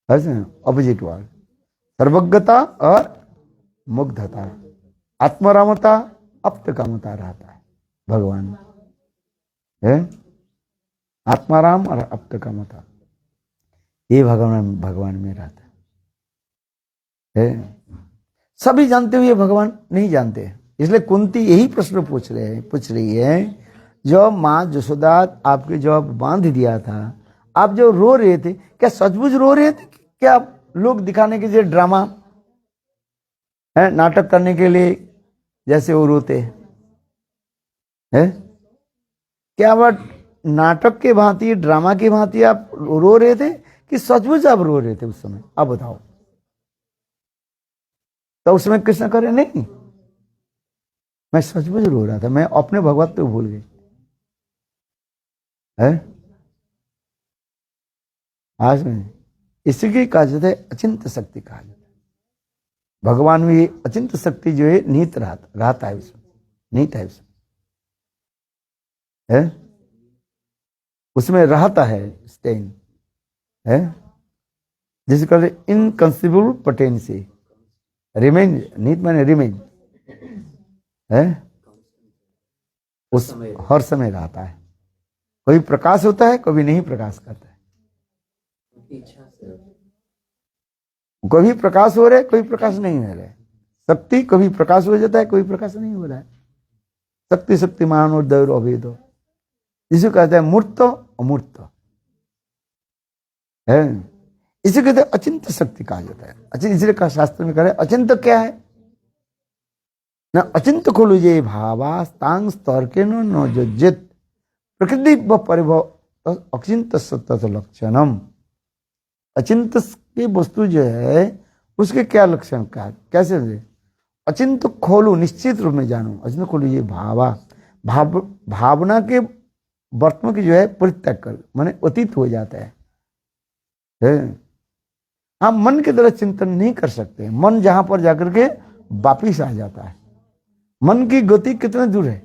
ऑपोजिट वर्ड, सर्वज्ञता और मुग्धता, आत्मरामता, अप्तकामता रहता है भगवान में, है आत्माराम और अप्तकामता, ये भगवान में रहता है। सभी जानते हुए भगवान नहीं जानते, इसलिए कुंती यही प्रश्न पूछ रही है, जब माँ जसोदा आपके जब बांध दिया था, आप जो रो रहे थे, क्या सचमुच रो रहे थे, क्या लोग दिखाने के लिए ड्रामा है, नाटक करने के लिए जैसे वो रोते हैं, क्या वह नाटक के भांति, ड्रामा की भांति आप रो रहे थे कि सचमुच आप रो रहे थे उस समय? आप बताओ। तो उस समय कृष्ण करे नहीं, मैं सचमुच रो रहा था, मैं अपने भगवत को भूल गई है। आज में इसी कहा जाता है अचिंत शक्ति कहा जाता है। भगवान में ये अचिंत शक्ति जो है निहित रहता है उसमें, निहित है उसमें, है उसमें रहता है, स्टेन है, जिसे कहते इनकंसीबल पोटेंसी, रिमेन, निहित माने रिमेन है, उस हर समय रहता है। कभी प्रकाश होता है, कभी नहीं प्रकाश करता है, कभी प्रकाश हो रहा है, कभी प्रकाश नहीं हो रहा है। शक्ति कभी प्रकाश हो जाता है, कभी प्रकाश नहीं हो रहा है। शक्ति शक्तिमान और दैव अभेद, इसे कहते हैं मूर्त अमूर्त है, इसे कहते हैं अचिंत शक्ति कहा जाता है। अचिंत इसलिए कहा शास्त्र में कह रहे अचिंत क्या है न, अचिंत खोलू जे भावा तांग स्तर के न जित प्रकृति व परिभव अचिंत सत्य लक्षणम। अचिंत की वस्तु जो है उसके क्या लक्षण क्या, कैसे अचिंत खोलू, निश्चित रूप में जानो, अचिंत खोलू ये भावना के वर्तमान की जो है परित्याग कर, माने अतीत हो जाता है। हम मन की तरह चिंतन नहीं कर सकते, मन जहां पर जाकर के वापिस आ जाता है। मन की गति कितने दूर है?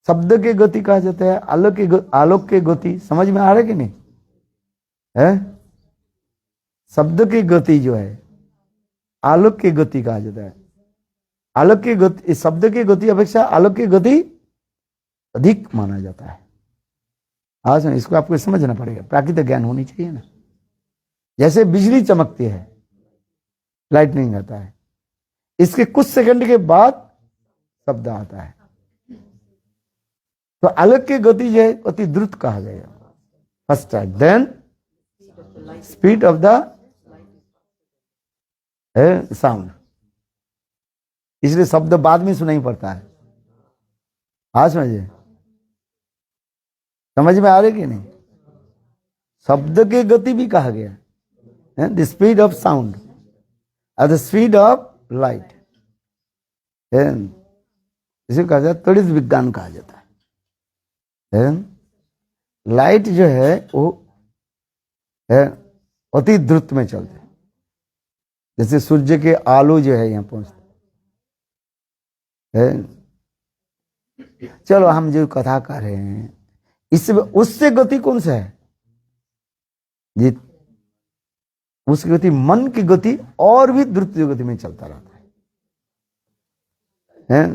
शब्द की गति कहा जाता है, आलोक की गति, समझ में आ रहा है कि नहीं है? शब्द की गति जो है आलोक की गति कहा जाता है। आलोक की गति, शब्द की गति अपेक्षा आलोक की गति अधिक माना जाता है। आज इसको आपको समझना पड़ेगा, प्राकृतिक ज्ञान होनी चाहिए ना। जैसे बिजली चमकती है, लाइटनिंग आता है, इसके कुछ सेकंड के बाद शब्द आता है। तो आलोक की गति जो है अति द्रुत कहा जाएगा, first time, then speed of the sound, इसलिए शब्द बाद में सुनाई पड़ता है। आज समझ में आ रही कि नहीं? शब्द की गति भी कहा गया, द स्पीड ऑफ साउंड और द स्पीड ऑफ लाइट, इसे कहा जाता है त्वरित विज्ञान कहा जाता है। लाइट जो है वो अति द्रुत में चलते हैं, जैसे सूर्य के आलो जो है यहाँ पहुंचते हैं। चलो हम जो कथा कर रहे हैं इससे उससे गति कौन सा है जी? उसकी गति, मन की गति और भी द्रुत गति में चलता रहता है।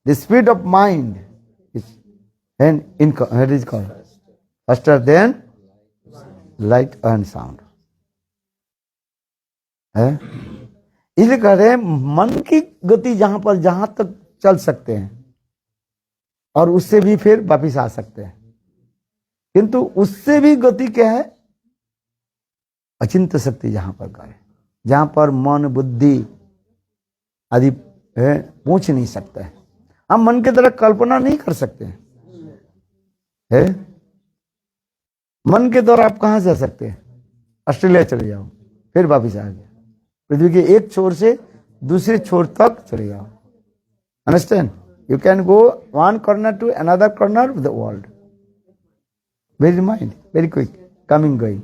The speed of mind is called faster than light and sound है। इसलिए कह रहे हैं मन की गति जहां तक चल सकते हैं और उससे भी फिर वापिस आ सकते हैं, किंतु उससे भी गति क्या है? अचिंत शक्ति जहां पर करे, जहां पर मन बुद्धि आदि पहुंच नहीं सकता है। हम मन की तरह कल्पना नहीं कर सकते है? मन के द्वारा आप कहां जा सकते हैं? ऑस्ट्रेलिया चले जाओ, फिर वापिस आ गए, पृथ्वी के एक छोर से दूसरे छोर तक चले जाओ। Understand? You can go one corner to another corner of the world. Very mind, very quick, coming going.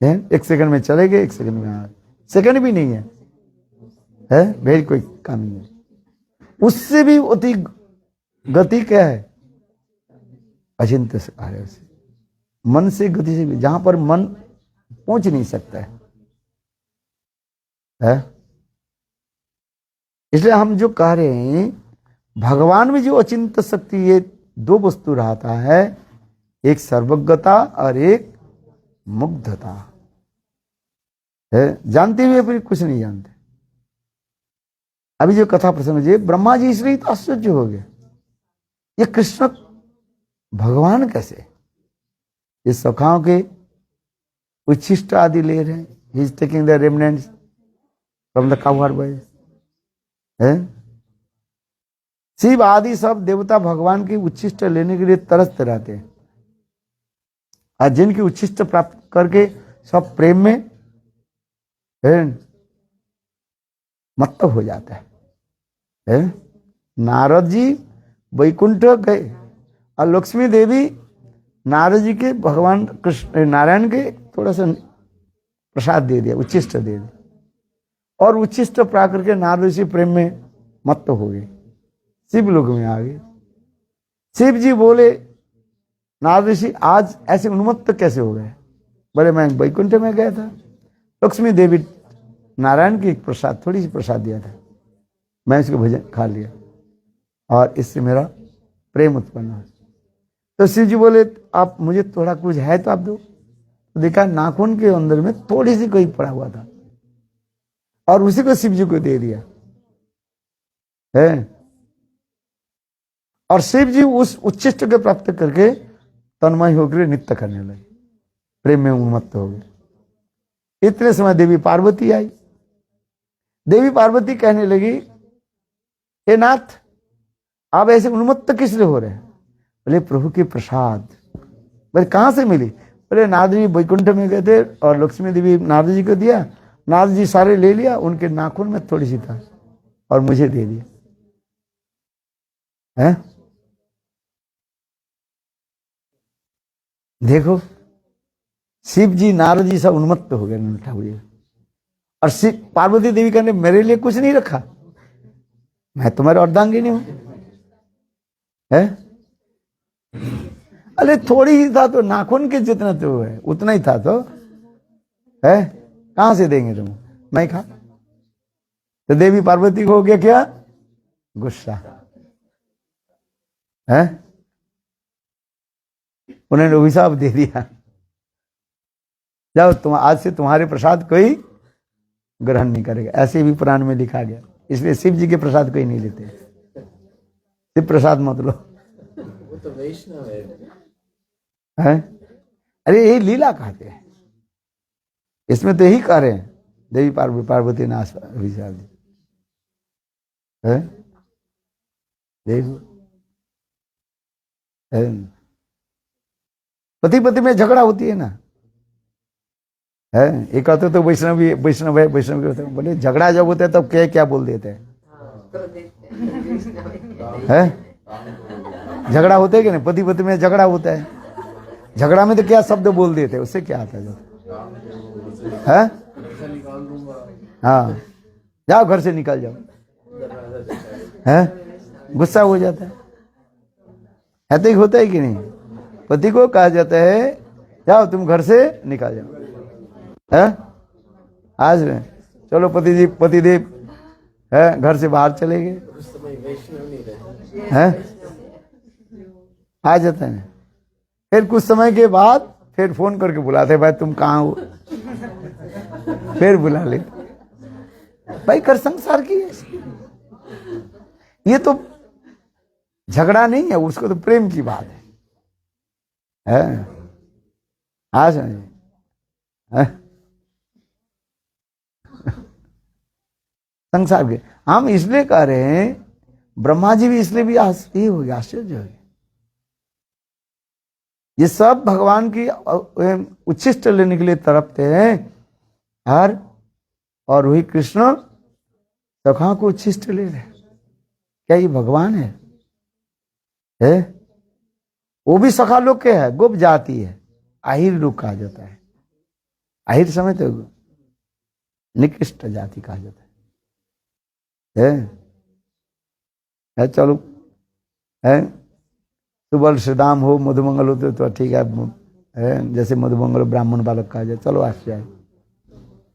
एक सेकंड में चले गए, एक सेकंड में आ, सेकंड भी नहीं है, वेरी क्विक कमिंग। उससे भी अति गति क्या है? अचिंत्य से कार्य से। मन से गति से, जहां पर मन पहुंच नहीं सकता है? इसलिए हम जो कह रहे हैं, भगवान में जो अचिंत शक्ति, ये दो वस्तु रहता है, एक सर्वज्ञता और एक मुग्धता है। जानते हुए फिर कुछ नहीं जानते। अभी जो कथा प्रसंग है, ब्रह्मा जी इसलिए तो आश्चर्य हो गए, ये कृष्ण भगवान कैसे? ये सखाओं के उच्छिष्ट आदि ले रहे हैं। ही is taking the remnants from the cow boys है। शिव आदि सब देवता भगवान की उच्छिष्ट लेने के लिए तरसते रहते हैं, और जिनकी उच्छिष्ट प्राप्त करके सब प्रेम में मतलब हो जाता है। नारद जी वैकुंठ गए और लक्ष्मी देवी नारद जी के भगवान कृष्ण नारायण के थोड़ा सा प्रसाद दे दिया, उच्छिष्ट दे दिया, और उच्छिष्ट प्राप्त करके नारद जी प्रेम में मत्त हो गए, शिव लोक में आ गए। शिव जी बोले, नारद ऋषि आज ऐसे उन्मत्त कैसे हो गए? बोले मैं वैकुंठ में गया था, लक्ष्मी देवी नारायण की एक प्रसाद, थोड़ी सी प्रसाद दिया था, मैं इसको भोजन खा लिया और इससे मेरा प्रेम उत्पन्न हुआ। तो शिव जी बोले, आप मुझे थोड़ा कुछ है तो आप दो। तो देखा नाखून के अंदर में थोड़ी सी कोई पड़ा हुआ था, और उसी को शिव जी को दे दिया है। और शिव जी उस उच्छिष्ट को प्राप्त करके तन्मय होकर नृत्य करने लगे, प्रेम में उन्मत्त हो गए। इतने समय देवी पार्वती आई। देवी पार्वती कहने लगी, हे नाथ, आप ऐसे उन्मत्त किस लिए हो रहे हैं? बोले प्रभु के प्रसाद। बोले कहां से मिली? बोले नारद जी वैकुंठ में गए थे और लक्ष्मी देवी नारद जी को दिया, नारद जी सारे ले लिया, उनके नाखून में थोड़ी सी था और मुझे दे दिया है। देखो शिव जी नारद जी सब उन्मत्त हो गए ठाकुर जी। और शिव पार्वती देवी कहने, मेरे लिए कुछ नहीं रखा, मैं तुम्हारे अर्धांगिनी हूं है। अरे थोड़ी ही था तो, नाखून के जितना तो है उतना ही था तो है, कहां से देंगे तुम? मैं खा। तो देवी पार्वती को हो गया क्या? गुस्सा है। उन्होंने अभिशाप दे दिया, जाओ तुम आज से तुम्हारे प्रसाद कोई ग्रहण नहीं करेगा। ऐसे भी पुराण में लिखा गया। इसलिए शिव जी के प्रसाद कोई नहीं लेते, शिव प्रसाद मत लो। वो तो वैष्णव है। अरे ये लीला कहते हैं, इसमें तो यही कह रहे हैं, देवी पार्वती ने अभिशाप दिया। देखो पति पति में झगड़ा होती है ना, है ये कहते तो वैष्णव है वैष्णव के, बोले झगड़ा जब होता है तब क्या क्या बोल देते हैं है? झगड़ा होता है कि नहीं? पति पति में झगड़ा होता है, झगड़ा में तो क्या शब्द बोल देते हैं, उससे क्या आता है? हाँ, जाओ घर से निकल जाओ है, गुस्सा हो जाता है तो होता है कि नहीं? पति को कहा जाता है जाओ तुम घर से निकल जाओ है। आज में चलो पतिदेव है घर से बाहर चले गए है, आ जाता है। फिर कुछ समय के बाद फिर फोन करके बुलाते, भाई तुम कहाँ हो, फिर बुला ले। भाई कर संसार की है ये तो झगड़ा नहीं है, उसको तो प्रेम की बात है। आज है संसार के। हम इसलिए कह रहे हैं, ब्रह्मा जी भी इसलिए भी आश्चर्य हो गया, आश्चर्य हो गया। ये सब भगवान की उच्छिष्ट लेने के लिए तड़पते हैं, और वही कृष्ण सखा को उच्छिष्ट ले रहे। क्या ये भगवान है? वो भी सखा लोग के है, गोप जाति है, आहिर लोग कहा जाता है। आहिर समय तो निकृष्ट जाति कहा जाता है। चलो है सुबल श्रीदाम हो, मधुमंगल होते तो ठीक है, जैसे मधुमंगल ब्राह्मण बालक कहा जाए, चलो आज जाए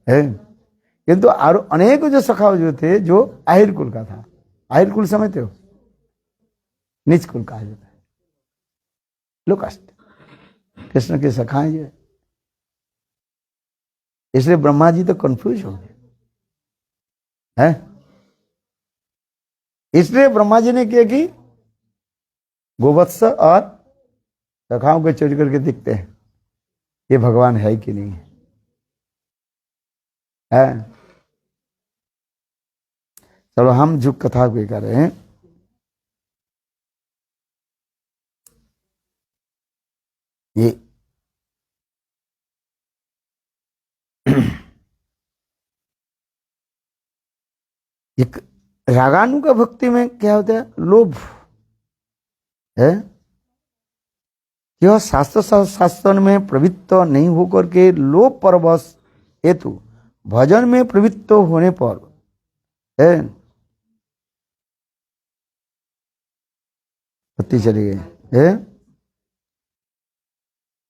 है। किंतु और अनेक जो सखा जो थे, जो आहिर कुल का था, आहिर कुल समझते हो, नीच कुल कहा जाता है, लो कास्ट, कृष्ण के सखाएं जो है। इसलिए ब्रह्मा जी तो कंफ्यूज हो गए हैं। इसलिए ब्रह्मा जी ने किया कि गोवत्स और सखाओं को चोरी करके दिखते हैं, ये भगवान है कि नहीं है। चलो हम जो कथा को कर रहे हैं, ये एक रागानुगा भक्ति में क्या होता है, लोभ है कि वह शास्त्र में प्रवृत्त नहीं होकर के लोभ परवश हेतु भजन में प्रवृत्त होने पर है, पत्ती चली गई है,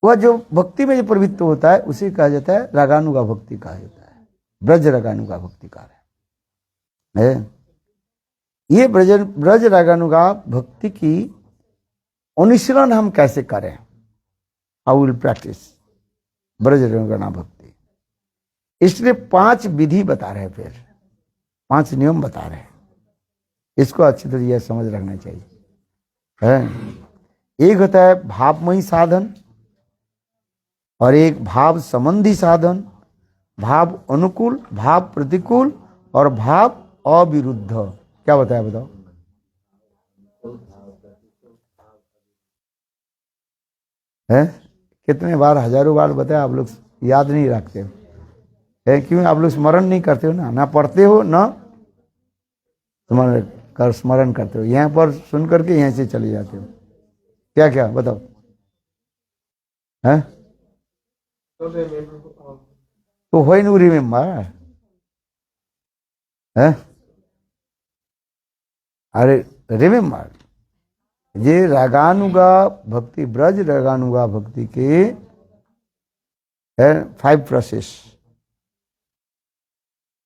वह जो भक्ति में जो प्रवृत्त होता है उसे कहा जाता है रागानुगा भक्ति कहा जाता है, ब्रज रागानुगा भक्ति कहा है। ये ब्रज रागानुगा भक्ति की अनुशीलन हम कैसे करें, हाउ विल प्रैक्टिस ब्रज रागानुगा भक्ति। इसलिए 5 विधि बता रहे हैं, फिर 5 नियम बता रहे हैं। इसको अच्छी तरह यह समझ रखना चाहिए है। एक होता है भावमयी साधन, और एक भाव संबंधी साधन, भाव अनुकूल, भाव प्रतिकूल और भाव अविरुद्ध। क्या बताया बताओ? है कितने बार, हजारों बार बताया, आप लोग याद नहीं रखते हो है, क्यों? आप लोग स्मरण नहीं करते हो ना पढ़ते हो ना स्मरण करते हो। यहाँ पर सुन करके यहीं से चले जाते हो। क्या क्या बताओ है? तो व्हेन यू रिमेम्बर है, अरे रिमेम्बर, ये रागानुगा भक्ति, ब्रज रागानुगा भक्ति के है 5 प्रोसेस।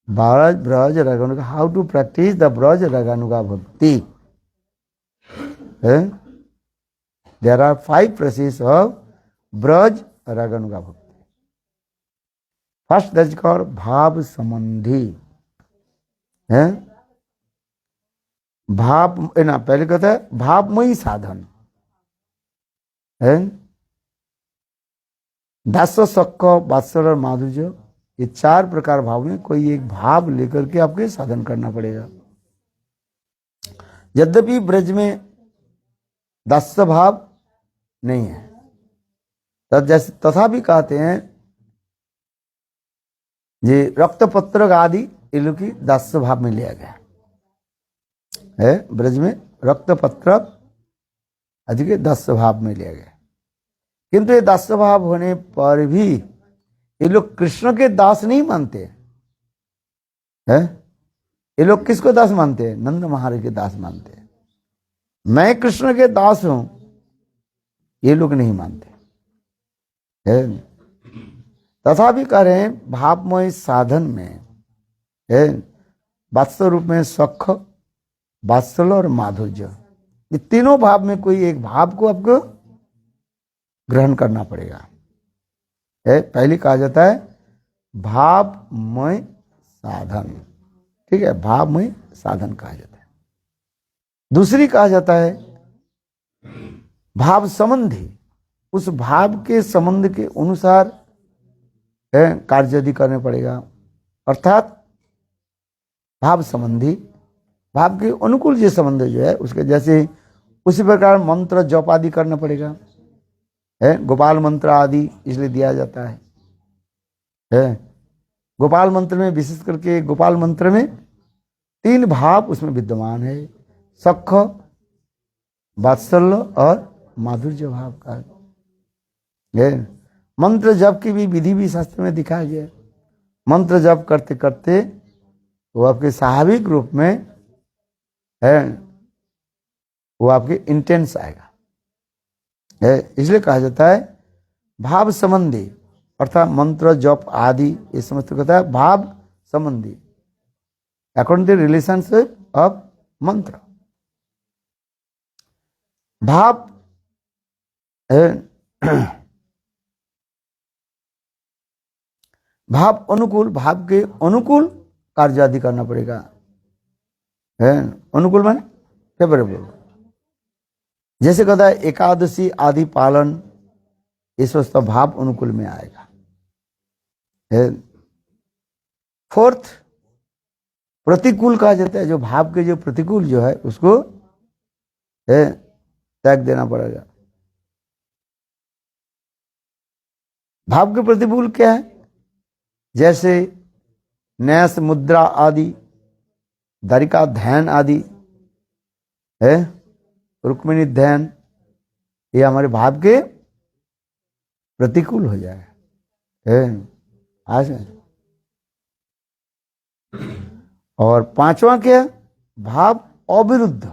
ब्रज रागानुगा, how to practise the Braj रागानुगा भक्ति है। There are 5 process of Braj रागानुगा भक्ति। फर्स्ट दैट इज कॉल्ड भाव संबंधी है। भाव ना, पहले कहता है भावमयी साधन है। दास, सख, वात्सल और माधुर्य, ये 4 प्रकार भाव में कोई एक भाव लेकर के आपके साधन करना पड़ेगा। यद्यपि ब्रज में दास्य भाव नहीं है, तथा भी कहते हैं ये रक्तपत्र आदि ये लोग की दास्य भाव में लिया गया है। ब्रज में रक्तपत्र आदि के दास्य भाव में लिया गया, किंतु ये दास्य भाव होने पर भी ये लोग कृष्ण के दास नहीं मानते हैं। ये लोग किसको दास मानते हैं? नंद महाराज के दास मानते हैं। मैं कृष्ण के दास हूं, ये लोग नहीं मानते है। तथा भी कह रहे हैं भावमय साधन में है, वास्तव रूप में सख, वात्सल और माधुर्य, ये तीनों भाव में कोई एक भाव को आपको ग्रहण करना पड़ेगा है। पहले कहा जाता है भावमय साधन, ठीक है, भावमय साधन कहा जाता है। दूसरी कहा जाता है भाव संबंधी, उस भाव के संबंध के अनुसार कार्य यदि करने पड़ेगा, अर्थात भाव संबंधी, भाव के अनुकूल जो संबंध जो है उसके, जैसे उसी प्रकार मंत्र जप आदि करना पड़ेगा है। गोपाल मंत्र आदि इसलिए दिया जाता है। गोपाल मंत्र में विशेष करके, गोपाल मंत्र में 3 भाव उसमें विद्यमान है, सख, वात्सल्य और माधुर्य भाव का है। मंत्र जप की भी विधि भी शास्त्र में दिखाया गया है। मंत्र जप करते करते वो आपके स्वाभाविक रूप में है, वो आपके इंटेंस आएगा है। इसलिए कहा जाता है भाव संबंधी अर्थात मंत्र जप आदि ये समस्त कहता है भाव संबंधी अकॉर्डिंग टू रिलेशनशिप ऑफ मंत्र। भाव भाव अनुकूल, भाव के अनुकूल कार्य आदि करना पड़ेगा। है अनुकूल माने फेवरेबल। जैसे कहता है एकादशी आदि पालन, इस वस्तु भाव अनुकूल में आएगा। फोर्थ प्रतिकूल कहा जाता है, जो भाव के जो प्रतिकूल जो है उसको त्याग देना पड़ेगा। भाव के प्रतिकूल क्या है? जैसे न्यास मुद्रा आदि, द्वारिका ध्यान आदि है, रुक्मिणी ध्यान, ये हमारे भाव के प्रतिकूल हो जाए है। आज और पांचवा क्या? भाव अविरुद्ध।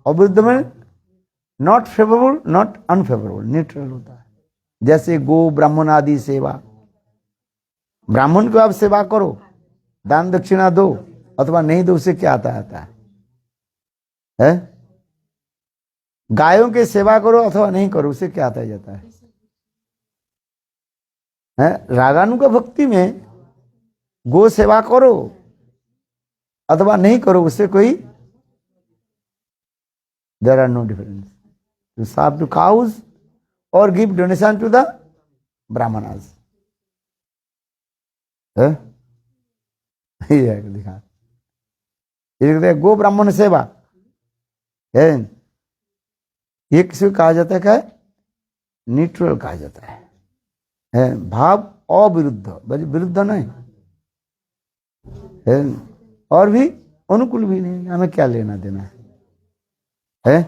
अविरुद्ध में not favourable not unfavourable, neutral होता है। जैसे गो ब्राह्मण आदि सेवा, ब्राह्मण को आप सेवा करो, दान दक्षिणा दो अथवा नहीं दो, उससे क्या आता है? गायों की सेवा करो अथवा नहीं करो, उससे क्या आता जाता है? रागानुगा भक्ति में गो सेवा करो अथवा नहीं करो, उससे कोई there are no difference. To serve to cows और give donation to the Brahmanas. दिखा ये गो ब्राह्मण सेवा है, ये किसी को कहा जाता है, क्या न्यूट्रल कहा जाता है। भाव अविरुद्ध, विरुद्ध नहीं है और भी अनुकूल भी नहीं, हमें क्या लेना देना है?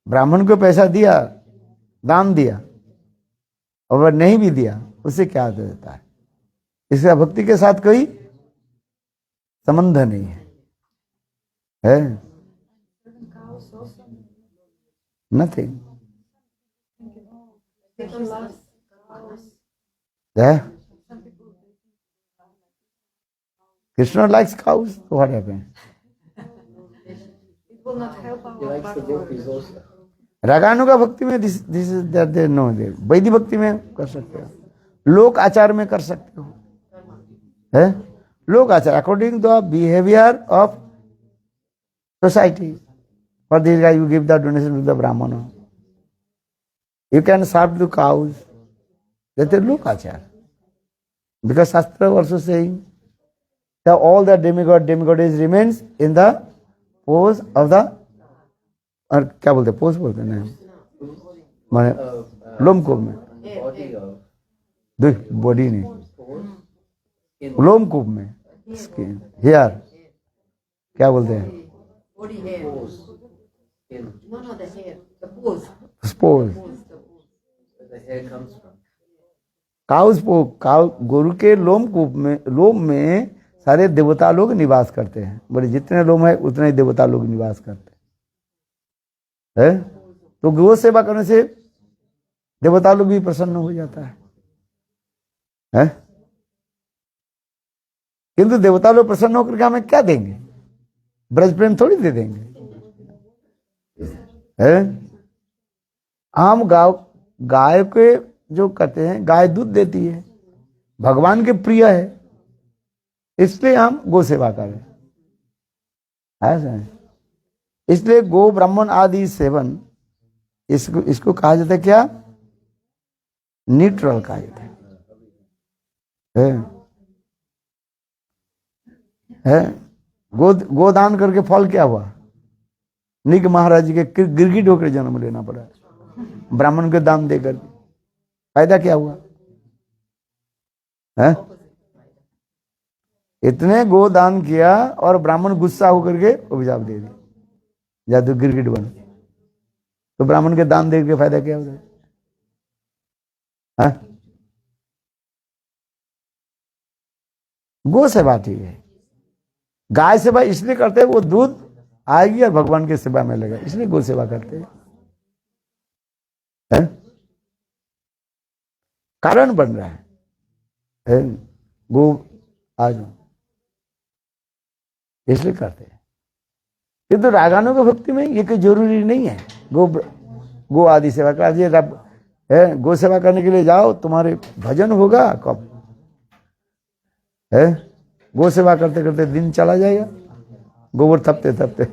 ब्राह्मण को पैसा दिया, दान दिया, और नहीं भी दिया, उससे क्या देता है? इसका भक्ति के साथ कोई संबंध नहीं है, nothing. Krishna likes cows, so what happened? It will not help our bhakti. रागानुगा भक्ति में this is there no there. वैदिक भक्ति में कर सकते हो, लोक आचार में कर सकते हो, है लोक आचार according to the behaviour of society. For this गाय you give the donation to the Brahman, you can serve the cows, that is लोक आचार। बिकॉज शास्त्र also saying that all the demigods remains in the pose of the, और क्या बोलते हैं, pose बोलते हैं माने लोमकूप में, देख बॉडी नहीं, लोमकूप में स्किन, हेयर क्या बोलते हैं, Body hair. No, the hair. The pose. Suppose. Where the hair comes from. Cows cow गोरु के लोमकूप में, लोम में सारे देवता लोग निवास करते हैं। बोले जितने लोम है उतने ही देवता लोग निवास करते हैं। तो गो सेवा करने से देवता लोग भी प्रसन्न हो जाता है? किंतु देवता लोग प्रसन्न होकर के हमें क्या देंगे? ब्रज प्रेम थोड़ी दे देंगे। हम गाय के जो कहते हैं, गाय दूध देती है, भगवान के प्रिय है, इसलिए हम गो सेवा करें, ऐसा है। इसलिए गो ब्राह्मण आदि सेवन, इसको कहा जाता है क्या? न्यूट्रल कहा जाता है। गोदान करके फल क्या हुआ? निक महाराज जी के गिरगिट होकर जन्म लेना पड़ा, ब्राह्मण के दान देकर फायदा क्या हुआ? है इतने गोदान किया और ब्राह्मण गुस्सा होकर के उपजाव दे दिया, जादू गिरगिट बन, तो ब्राह्मण के दान देकर के फायदा क्या होता है? गो सेवा ठीक है। गाय सेवा इसलिए करते हैं, वो दूध आएगी और भगवान की सेवा में लगा, इसलिए गो सेवा करते हैं। कारण बन रहा है गो आज इसलिए करते हैं। किंतु रागानुग भक्ति में ये कोई जरूरी नहीं है गो आदि सेवा का। ये है गो सेवा करने के लिए जाओ, तुम्हारे भजन होगा कब है। गो सेवा करते करते दिन चला जाएगा, गोबर थपते थपते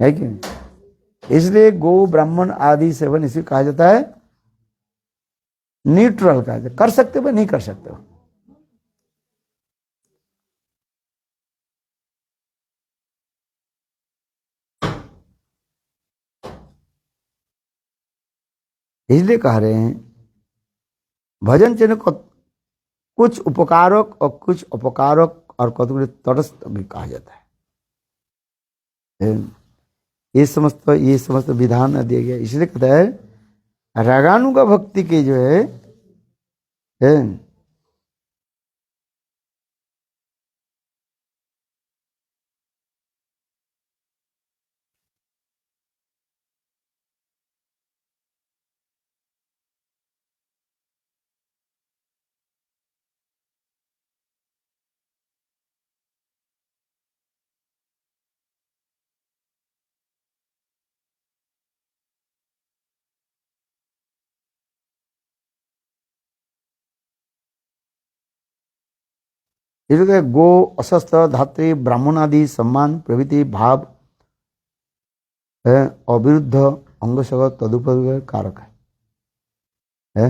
है कि नहीं। इसलिए गो ब्राह्मण आदि सेवन इसे कहा जाता है न्यूट्रल कहा जाता है। कर सकते हो नहीं कर सकते हो। इसलिए कह रहे हैं भजन चिन्ह को कुछ उपकारक और कुछ अपकारक और कतुक तटस्थ भी कहा जाता है। ये समस्त विधान दिया गया। इसलिए कहता है रागानुग भक्ति के जो है इसलिए गो अस्वस्थ धात्री ब्राह्मण आदि सम्मान प्रभृति भाव अविरुद्ध अंग सगत तदुपरि कारक है।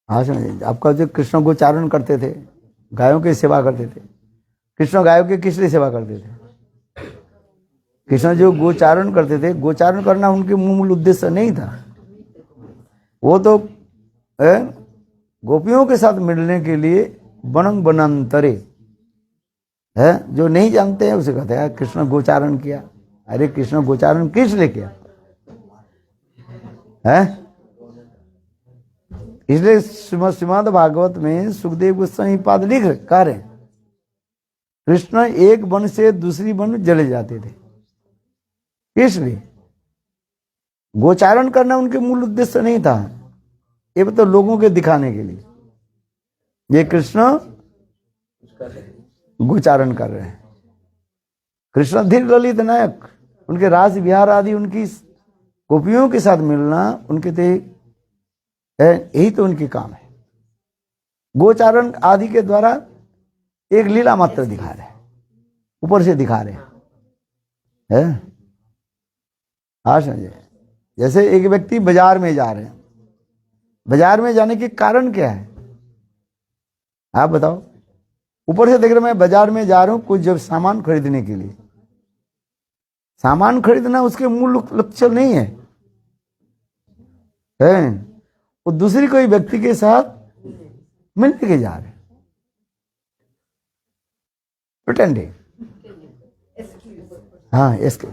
आज आपका जो कृष्ण गोचारण करते थे, गायों की सेवा करते थे। कृष्ण गायों की किस लिए सेवा करते थे? कृष्ण जो गोचारण करते थे, गोचारण करना उनके मूल उद्देश्य नहीं था। वो तो गोपियों के साथ मिलने के लिए बनंग बनांतरे है। जो नहीं जानते हैं उसे कहते हैं कृष्ण गोचारण किया। अरे कृष्ण गोचारण किस लिए किया है? इसलिए श्रीमद् भागवत में सुखदेव गोस्वामी पाद लिख कह रहे कृष्ण एक वन से दूसरी वन चले जाते थे। इसलिए गोचारण करना उनके मूल उद्देश्य नहीं था। ये तो लोगों के दिखाने के लिए ये कृष्ण गोचारण कर रहे हैं। कृष्ण धीर ललित नायक, उनके रास विहार आदि, उनकी गोपियों के साथ मिलना उनके थे, यही तो उनकी काम है। गोचारण आदि के द्वारा एक लीला मात्र दिखा रहे हैं, ऊपर से दिखा रहे हैं। हाँ समझे। जैसे एक व्यक्ति बाजार में जा रहे हैं, बाजार में जाने के कारण क्या है आप बताओ? ऊपर से देख रहे मैं बाजार में जा रहा हूं कुछ जब सामान खरीदने के लिए। सामान खरीदना उसके मूल लक्ष्य नहीं है, वो दूसरी कोई व्यक्ति के साथ मिलने के जा रहे हैं, प्रिटेंडिंग। हाँ इसके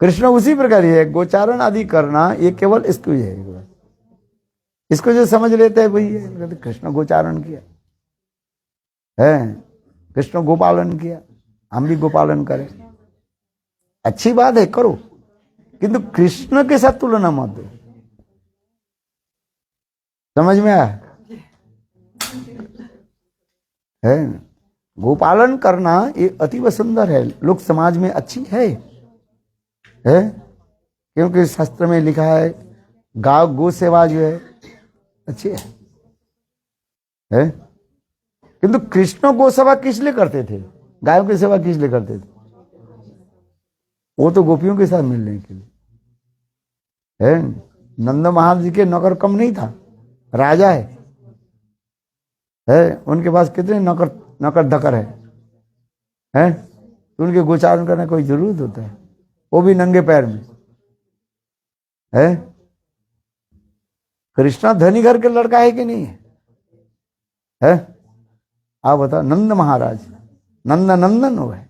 कृष्ण उसी प्रकार ही है। गोचारण आदि करना ये केवल इसको ही है। इसको जो समझ लेते हैं भाई कृष्ण गोचारण किया है, कृष्ण गोपालन किया, हम भी गोपालन करें, अच्छी बात है करो, किंतु कृष्ण के साथ तुलना मत दो। समझ में आया है? गोपालन करना ये अति सुंदर है, लोक समाज में अच्छी है क्योंकि शास्त्र में लिखा है गो सेवा जो है अच्छी है। किंतु कृष्ण गो सेवा किस लिए करते थे? गायों की सेवा किस लिए करते थे? वो तो गोपियों के साथ मिलने के लिए है। नंद महाराज जी के नौकर कम नहीं था, राजा है, उनके पास कितने नौकर धकर है? तो उनके गोचारण करने कोई जरूरत होता है, वो भी नंगे पैर में है। कृष्णा धनी घर के लड़का है कि नहीं है? आप बताओ। नंद महाराज नंद नंदन हो है?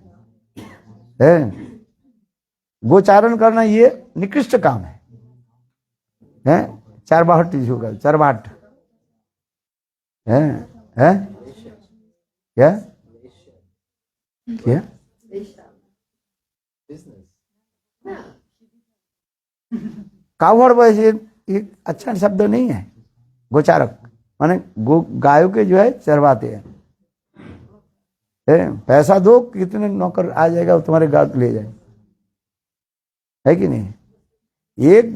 गोचारण करना ये निकृष्ट काम है? चरवाहट होगा, चरवाहट है क्या क्या Business. कावड़ वैसे एक अच्छा शब्द नहीं है। गोचारक माने गायों के जो है चरवाते हैं। पैसा दो, कितने नौकर आ जाएगा वो तुम्हारे गाय ले जाए, है कि नहीं? एक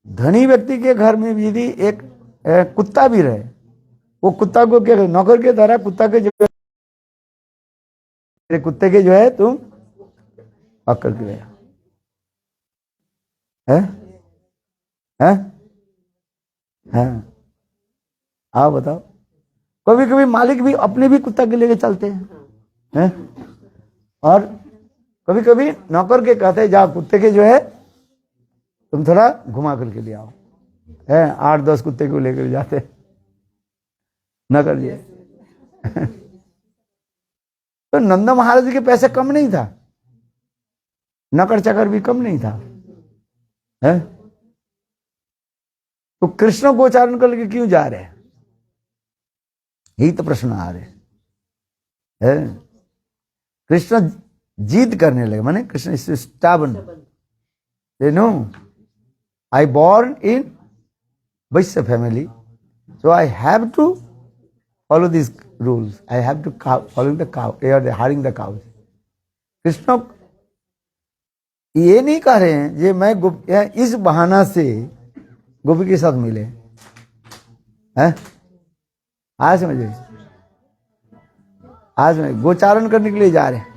धनी व्यक्ति के घर में भी यदि एक कुत्ता भी रहे, वो कुत्ता को क्या, नौकर के तरह कुत्ता के जो कुत्ते के जो है तुम पकड़ के ले हैं? आओ बताओ। कभी कभी मालिक भी अपने भी कुत्ता के लेके चलते हैं? और कभी कभी नौकर के कहते हैं जाओ कुत्ते के जो है तुम थोड़ा घुमा करके ले आओ, है 8-10 कुत्ते को लेकर जाते नौकर जी। तो नंदा महाराज जी के पैसे कम नहीं था, नौकर चाकर भी कम नहीं था, है? तो कृष्ण गोचारण करके क्यों जा रहे हैं? यही तो प्रश्न आ रहे हैं। कृष्ण जीत करने लगे, माने Krishna is stubborn, you know, I born in Vaishya family, so I have to follow this rules, I have to follow the cow, herding the cows. Krishna ये नहीं कह रहे हैं जे मैं इस बहाना से गोपी के साथ मिले हैं। आज समझे, आज में गोचारण करने के लिए जा रहे हैं,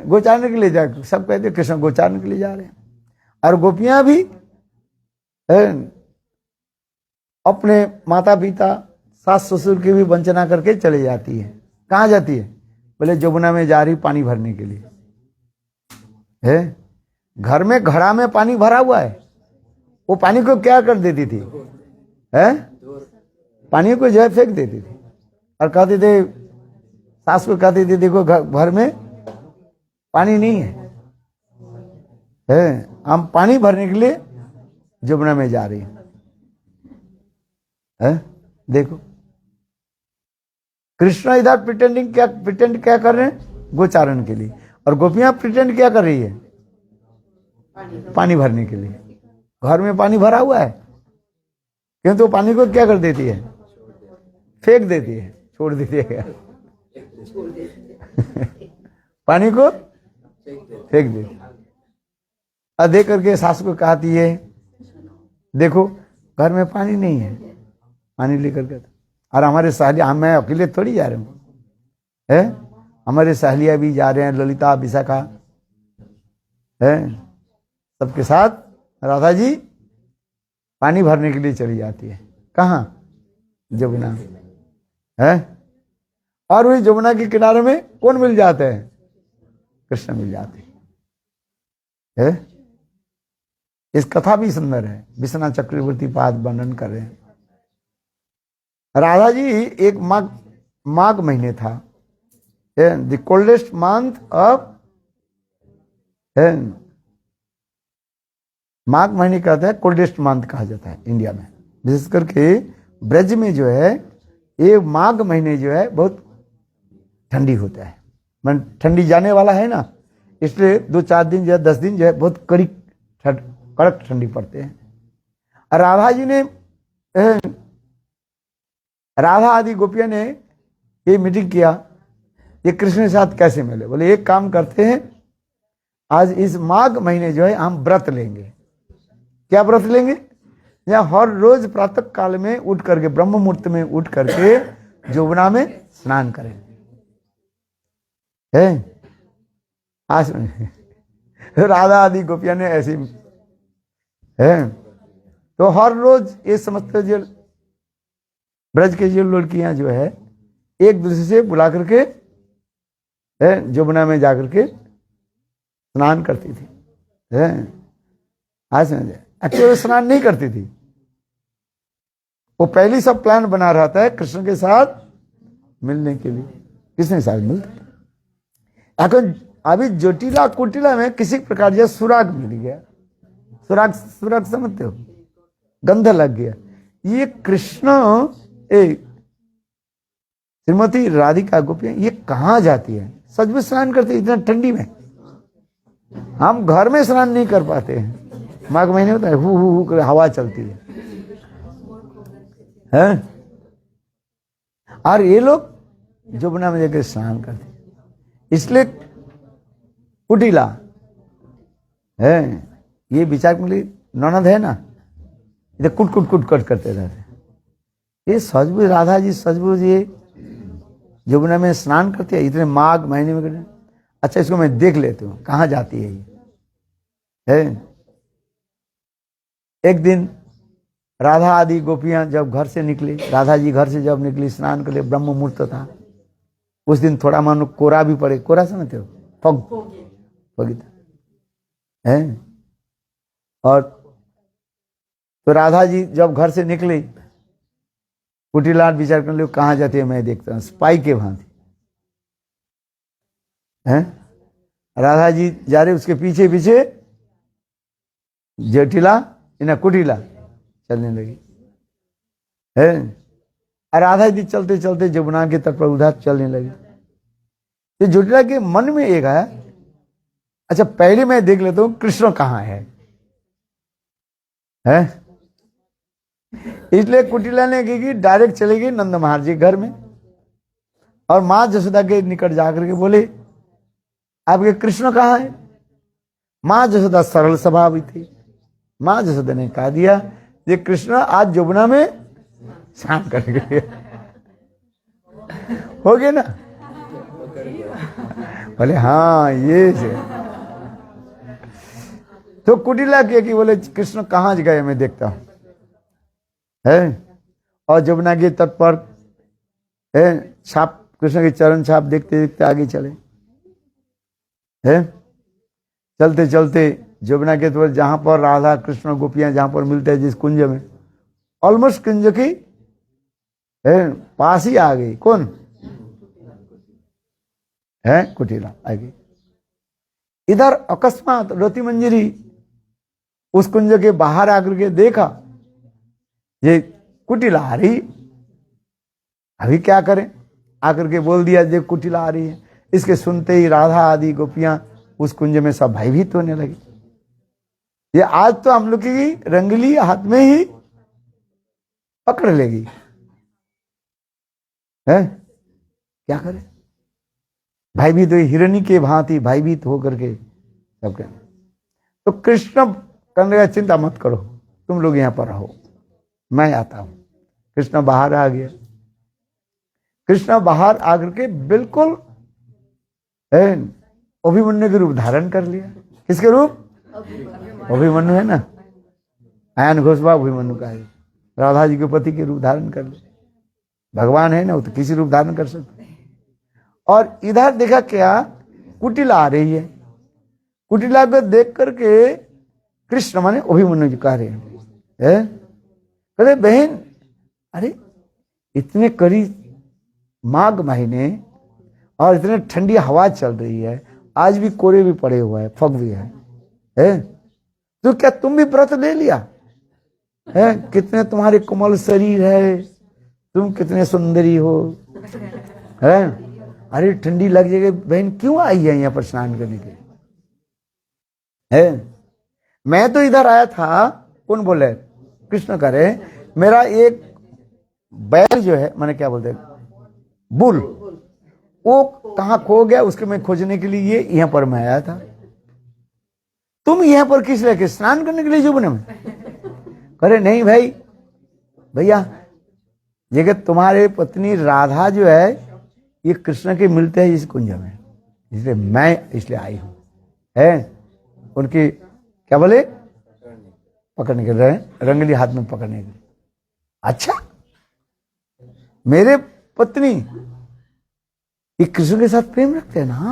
गोचारण के लिए जा, सब कहते हैं कृष्ण गोचारण के लिए जा रहे हैं। और गोपियां भी अपने माता पिता सास ससुर की भी वंचना करके चले जाती है। कहाँ जाती है? बोले जमुना में जा रही पानी भरने के लिए। है घर में घड़ा में पानी भरा हुआ है, वो पानी को क्या कर देती थी? पानी को जो है फेंक देती थी और कहते थे, सास को कहती थी देखो घर में पानी नहीं है, हम पानी भरने के लिए जमुना में जा रही है। देखो कृष्ण इधर प्रिटेंड क्या कर रहे हैं? गोचारण के लिए। और गोपियां प्रिटेंड क्या कर रही है? पानी भरने के लिए। घर में पानी भरा हुआ है, किंतु पानी को क्या कर देती है? फेंक देती है, छोड़ देती है। पानी को फेंक देती है। और देख करके सास को कहती है देखो घर में पानी नहीं है, पानी लेकर के। और हमारे सहेलियां, मैं अकेले थोड़ी जा रहा हूँ, है हमारे सहेलियां भी जा रहे हैं, ललिता विशाखा है, सबके साथ राधा जी पानी भरने के लिए चली जाती है। कहाँ? जमुना है। और वही जमुना के किनारे में कौन मिल जाते हैं? कृष्ण मिल जाते हैं। इस कथा भी सुंदर है, विश्वनाथ चक्रवर्ती पाद वर्णन कर रहे हैं। राधा जी एक माघ महीने था, द कोल्डेस्ट मंथ ऑफ, माघ महीने कहते हैं कोल्डेस्ट मंथ कहा जाता है इंडिया में। विशेष करके ब्रज में जो है ये माघ महीने जो है बहुत ठंडी होता है, मैं ठंडी जाने वाला है ना, इसलिए 2-4 दिन जो है 10 दिन जो है बहुत कड़क ठंडी पड़ते हैं। राधा जी ने, राधा आदि गोपियां ने ये मीटिंग किया, ये कृष्ण के साथ कैसे मिले? बोले एक काम करते हैं, आज इस माघ महीने जो है हम व्रत लेंगे। क्या व्रत लेंगे? या हर रोज प्रातः काल में उठ करके, ब्रह्म मुहूर्त में उठ करके जमुना में स्नान करें। आज राधा आदि गोपियां ने ऐसी है, तो हर रोज ये समझते जो ब्रज के जो लड़कियां जो है एक दूसरे से बुला करके जमुना में जाकर के स्नान करती थी। आज एक्चुअली स्नान नहीं करती थी, वो पहली सब प्लान बना रहता है कृष्ण के साथ मिलने के लिए। किसने साथ मिलते? अभी जटिला कुटिला में किसी प्रकार से सुराग मिल गया, सुराग सुराग समझते हो, गंध लग गया। ये कृष्ण श्रीमती राधिका गोपियां ये कहाँ जाती है? सच में स्नान करते इतना ठंडी में? हम घर में स्नान नहीं कर पाते हैं, माघ महीने होता है, हु कर हवा चलती है? और ये लोग जमुना में जाकर स्नान करते, इसलिए कुटिला है। ये विचार के लिए ननद है ना, इधर कुट कुट कुट कट करते रहते। ये सचमुच राधा जी सचमुच ये जमुना में स्नान करते हैं इतने माघ महीने में करते। अच्छा, इसको मैं देख लेती हूँ कहाँ जाती है ये। है एक दिन राधा आदि गोपियां जब घर से निकली, राधा जी घर से जब निकली स्नान के लिए, ब्रह्म मुहूर्त था उस दिन, थोड़ा मानो कोरा भी पड़े, कोरा समझते हो, फग है। और तो राधा जी जब घर से निकली, कुटिलाट विचार कर लो कहाँ जाती है, मैं देखता हूँ, स्पाई के भांति है। राधा जी जा रहे, उसके पीछे पीछे जटिला ना कुटिला चलने लगी है। और राधा जी चलते चलते जमुना के तट पर उधर चलने लगी। तो जटिला के मन में एक आया, अच्छा पहले मैं देख लेता हूं कृष्ण कहाँ है? इसलिए कुटिला ने की डायरेक्ट चले गई नंद महाराज जी घर में, और मां जसोदा के निकट जाकर के बोले, आपके कृष्ण कहाँ है? मां जसोदा सरल स्वभाव थी, मां जसोदा ने कहा दिया, ये कृष्ण आज जमुना में स्नान करेंगे। हो गया ना? बोले हाँ ये से। तो कुटिला के कि बोले कृष्ण कहाँ गए, मैं देखता हूं है। और जमुना के तट पर है छाप, कृष्ण के चरण छाप देखते देखते आगे चले है। चलते चलते जमुना के तट पर जहां पर राधा कृष्ण गोपियां जहां पर मिलते हैं जिस कुंज में, ऑलमोस्ट कुंज की है पास ही आ गई। कौन है? कुटिला आ गई। इधर अकस्मात रति मंजरी उस कुंज के बाहर आकर के देखा ये कुटिला आ रही, अभी क्या करें? आकर के बोल दिया ये कुटिला आ रही है। इसके सुनते ही राधा आदि गोपियां उस कुंज में सब भयभीत होने लगी। ये आज तो हम लोग की रंगली हाथ में ही पकड़ लेगी है, क्या करें? भयभीत हुई, हिरणी के भांति भयभीत होकर के सब कहने। तो कृष्ण कहने लगा चिंता मत करो, तुम लोग यहां पर रहो, मैं आता हूं। कृष्ण बाहर आ गया। कृष्ण बाहर आकर के बिल्कुल अभिमन्यु के रूप धारण कर लिया। किसके रूप? अभिमन्यु है ना, आयन घोषवा अभिमन्यु का है, राधा जी के पति के रूप धारण कर लिया। भगवान है ना, वो तो किसी रूप धारण कर सकते। और इधर देखा क्या, कुटिला आ रही है। कुटिला को देख करके कृष्ण माने अभिमन्यु जी कह रहे हैं, कहते बहन अरे इतने करीब माघ महीने और इतने ठंडी हवा चल रही है, आज भी कोरे भी पड़े हुए हैं, फग भी है? तो क्या तुम भी व्रत ले लिया है? कितने तुम्हारे कोमल शरीर है, तुम कितने सुंदरी हो है? अरे ठंडी लग जाएगी, बहन क्यों आई है यहाँ पर स्नान करने के लिए है? मैं तो इधर आया था, कौन बोले? कृष्ण करे मेरा एक बैल जो है, मैंने क्या बोलते बुल, वो कहाँ खो गया, उसके मैं खोजने के लिए यहाँ पर मैं आया था। तुम यहाँ पर किस लिए? स्नान करने के लिए जमुना में? करे नहीं भाई, भैया ये तुम्हारे पत्नी राधा जो है ये कृष्ण के मिलते हैं इस कुंज में, इसलिए मैं इसलिए आई हूं है। उनकी क्या बोले? पकड़ने के लिए, रंगली हाथ में पकड़ने के लिए। अच्छा मेरे पत्नी ये कृष्ण के साथ प्रेम रखते हैं ना,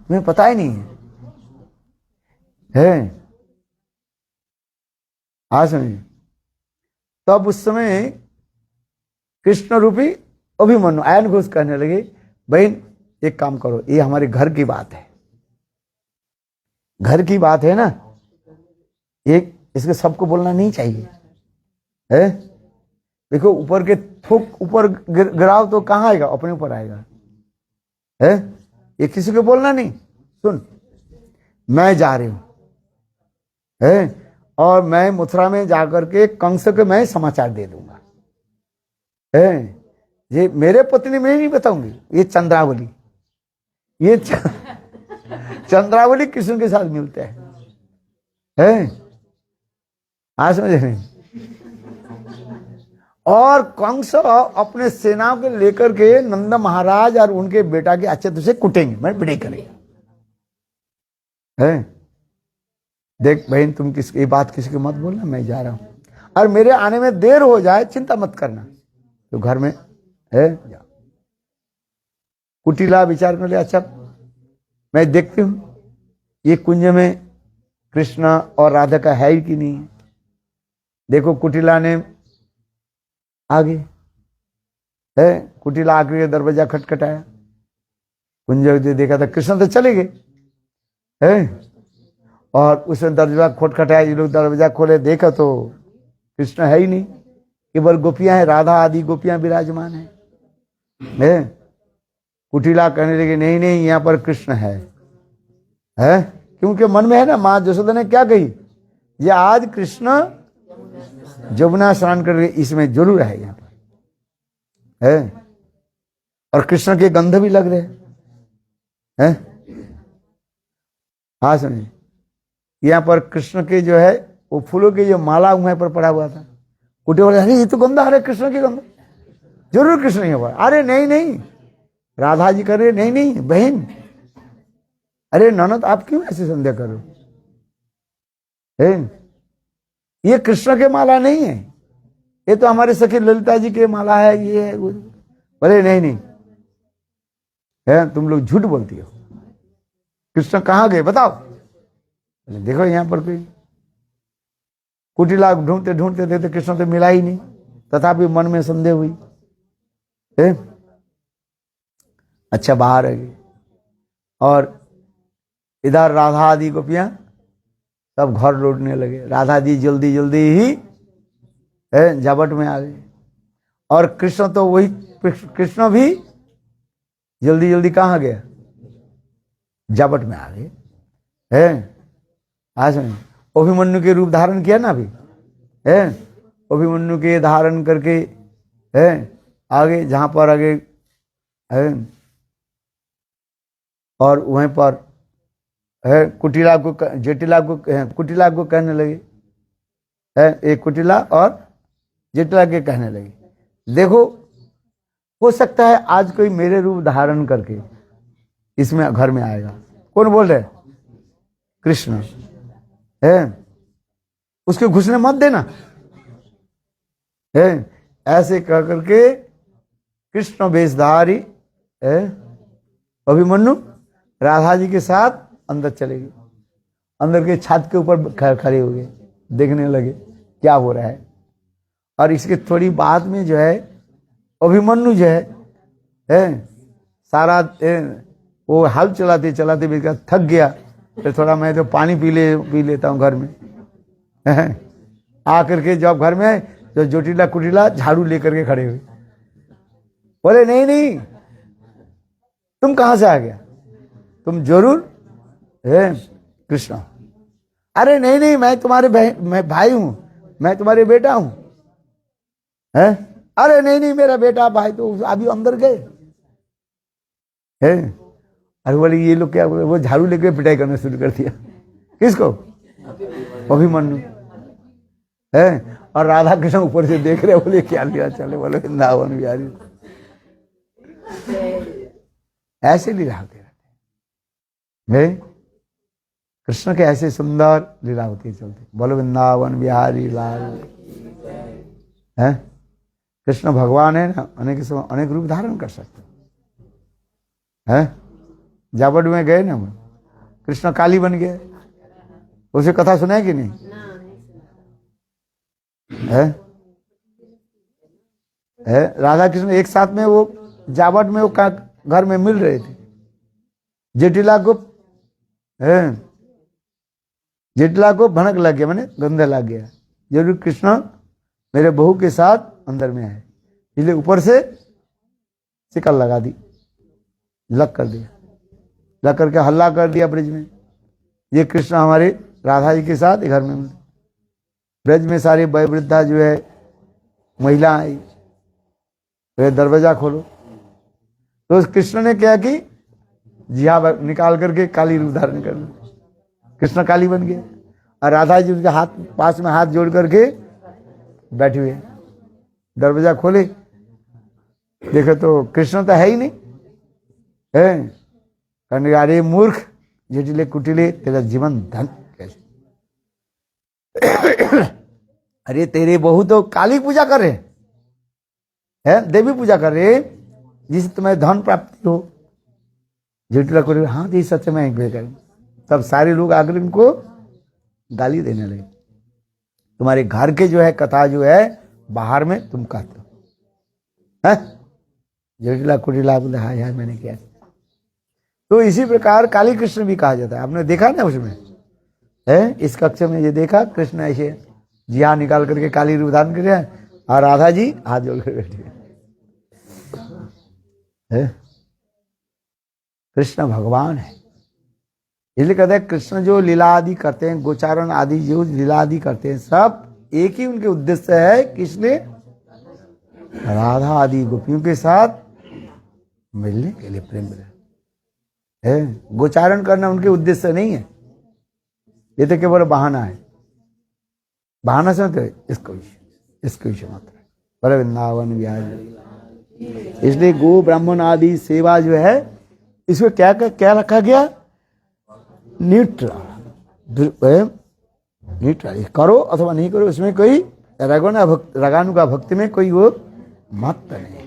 मुझे पता ही नहीं है। हाँ समझिए। तब उस समय कृष्ण रूपी अभिमन्यु आयन घोष कहने लगे, बहन एक काम करो, ये हमारे घर की बात है घर की बात है ना, एक इसके सबको बोलना नहीं चाहिए है। देखो ऊपर के थूक ऊपर गिराओ तो कहाँ आएगा, अपने ऊपर आएगा है। ये किसी को बोलना नहीं। सुन, मैं जा रही हूं है, और मैं मथुरा में जाकर के कंस के मैं समाचार दे दूंगा है। ये मेरे पत्नी में नहीं बताऊंगी, ये चंद्रावली, ये चंद्रावली कृष्ण के साथ मिलते हैं। हाँ समझ रहे। और कंस अपने सेना को लेकर के नंद महाराज और उनके बेटा के अच्छे तुझे कुटेंगे, मैं पिटाई करेंगे है। देख बहन, तुम ये बात किसी को मत बोलना, मैं जा रहा हूं, और मेरे आने में देर हो जाए चिंता मत करना, तो घर में है जा। कुटिला विचार कर ले, अच्छा मैं देखती हूं ये कुंज में कृष्ण और राधा का है ही कि नहीं है। देखो कुटिला ने आगे है, कुटिला आकर के दरवाजा खटखटाया, कुंज देखा था कृष्ण तो चले गए है, और उसने दरवाजा खटखटाया, ये लोग दरवाजा खोले, देखा तो कृष्ण है ही नहीं, केवल गोपियां हैं, राधा आदि गोपियां विराजमान है। कुटिला कहने लगे नहीं नहीं यहाँ पर कृष्ण है, क्योंकि मन में है ना, माँ यशोदा ने क्या कही, ये आज कृष्ण जमुना स्नान करके इसमें जरूर है यहाँ पर है, और कृष्ण के गंध भी लग रहे हैं। हाँ समझे, यहाँ पर कृष्ण के जो है वो फूलों के जो माला वहां पर पड़ा हुआ था। कुटे बोले अरे ये तो गंधा, अरे कृष्ण के गंध, जरूर कृष्ण ही हुआ। अरे नहीं नहीं, राधा जी कर रहे, नहीं नहीं बहन, अरे ननद आप क्यों ऐसे संदेह करो, ये कृष्ण के माला नहीं है, ये तो हमारे सखी ललिता जी के माला है, ये है वो। बोले नहीं नहीं है, तुम लोग झूठ बोलती हो, कृष्ण कहाँ गए बताओ। बोले देखो यहाँ पर कोई, कुटिला ढूंढते ढूंढते थे तो कृष्ण तो मिला ही नहीं, तथापि मन में संदेह हुई है। अच्छा बाहर आ गई, और इधर राधा आदि गोपियां सब घर लौटने लगे। राधा जी जल्दी जल्दी ही झपट में आ गए, और कृष्ण तो वही, कृष्ण भी जल्दी जल्दी कहाँ गया, झपट में आ गए है। आज अभिमन्यु के रूप धारण किया ना अभी है, अभिमन्यु के धारण करके है आगे, जहां पर आगे है, और वहीं पर है कुटिला को, जटिला को, कुटिला को कहने लगे है, एक कुटिला और जटिला के कहने लगे, देखो हो सकता है आज कोई मेरे रूप धारण करके इसमें घर में आएगा। कौन बोल रहे, कृष्ण है, उसके घुसने मत देना है। ऐसे कह करके कृष्ण वेशधारी है अभिमन्यु राधा जी के साथ अंदर चले गए, अंदर के छत के ऊपर खड़े हो गए, देखने लगे क्या हो रहा है। और इसके थोड़ी बाद में जो है अभिमन्यु जो है सारा वो हल चलाते चलाते भी थक गया, तो थोड़ा मैं तो पानी पी लेता हूँ घर में आकर के जब घर में जो जोटिला कुटिला झाड़ू लेकर के खड़े हुए, बोले नहीं नहीं तुम कहां से आ गया, तुम जरूर है कृष्ण। अरे नहीं नहीं मैं तुम्हारे मैं भाई हूं, मैं तुम्हारे बेटा हूं है। अरे नहीं नहीं मेरा बेटा भाई तो अभी अंदर गए है। अरे बोले ये लोग क्या, वो झाड़ू लेकर पिटाई करना शुरू कर दिया, किसको, अभिमन्यु है। और राधा कृष्ण ऊपर से देख रहे, बोले क्या लिया चले, बोले वृंदावन बिहारी, ऐसे लीला होते रहते हैं। कृष्ण के ऐसे सुंदर लीला होती है चलते, बोलो वृंदावन बिहारी लाल है। कृष्ण भगवान है ना, अनेक रूप धारण कर सकते हैं। जाबड़ में गए ना, कृष्ण काली बन गए, उसे कथा सुना है कि नहीं है? राधा कृष्ण एक साथ में वो जावट में वो घर में मिल रहे थे। जटिला को जटिला को भनक लग गया, मैंने गंदा लग गया, जरूर कृष्ण मेरे बहू के साथ अंदर में है, इसलिए ऊपर से शिकल लगा दी, लग कर दिया, लग करके हल्ला कर दिया ब्रज में, ये कृष्ण हमारे राधा जी के साथ घर में। ब्रज में सारी वयोवृद्धा जो है महिला आई, दरवाजा खोलो, तो उस कृष्ण ने क्या की, जिहा निकाल करके काली रूप धारण कर लिया, कृष्ण काली बन गए, और राधा जी उनके हाथ पास में हाथ जोड़ करके बैठे हुए। दरवाजा खोले, देखे तो कृष्ण तो है ही नहीं है। कहने अरे मूर्ख, जटिले कुटिले, तेरा जीवन धन कैसे? अरे तेरे बहू तो काली पूजा कर रहे हैं, देवी पूजा कर रहे, जिससे तुम्हें धन प्राप्ति हो। जटिला कुटिले, हाँ जी सच में। तब सारे लोग आकर इनको गाली देने लगे, तुम्हारे घर के जो है कथा जो है बाहर में तुम कहते हो, हैं? जटिला कुटिला बोले हाँ यार मैंने किया। तो इसी प्रकार काली कृष्ण भी कहा जाता है, आपने देखा ना उसमें है, इस कक्षा में ये देखा कृष्ण ऐसे जिहा निकाल करके काली रूप धारण कर रहे हैं, और राधा जी हाथ जोड़ कर बैठे हैं। कृष्ण भगवान है, इसलिए कहते हैं कृष्ण जो लीला आदि करते हैं, गोचारण आदि जो लीला आदि करते हैं, सब एक ही उनके उद्देश्य है, किसलिए? राधा आदि गोपियों के साथ मिलने के लिए, प्रेम है। गोचारण करना उनके उद्देश्य नहीं है, ये तो केवल बहाना है। बहाना से मतलब इसको विषय मात्र है, पर वृंदावन विहार। इसलिए गो ब्राह्मण आदि सेवा जो है, इसमें क्या रखा गया? न्यूट्रल, न्यूट्रल, करो अथवा नहीं करो, उसमें कोई रगानु का भक्ति में कोई वो मत नहीं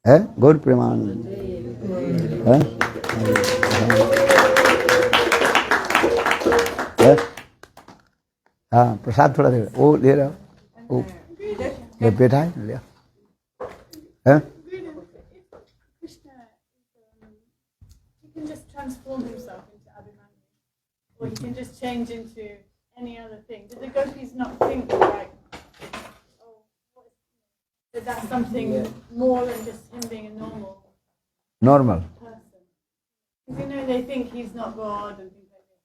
है। गौर प्रेमानंद है? हाँ प्रसाद थोड़ा दे, वो ले रहा, वो ये बैठा है, ले है? Transform himself into Abhimanyu, or he can just change into any other thing. Did the gopis not think like, oh, that that's something more than just him being a normal person? Because they think he's not God and things like that.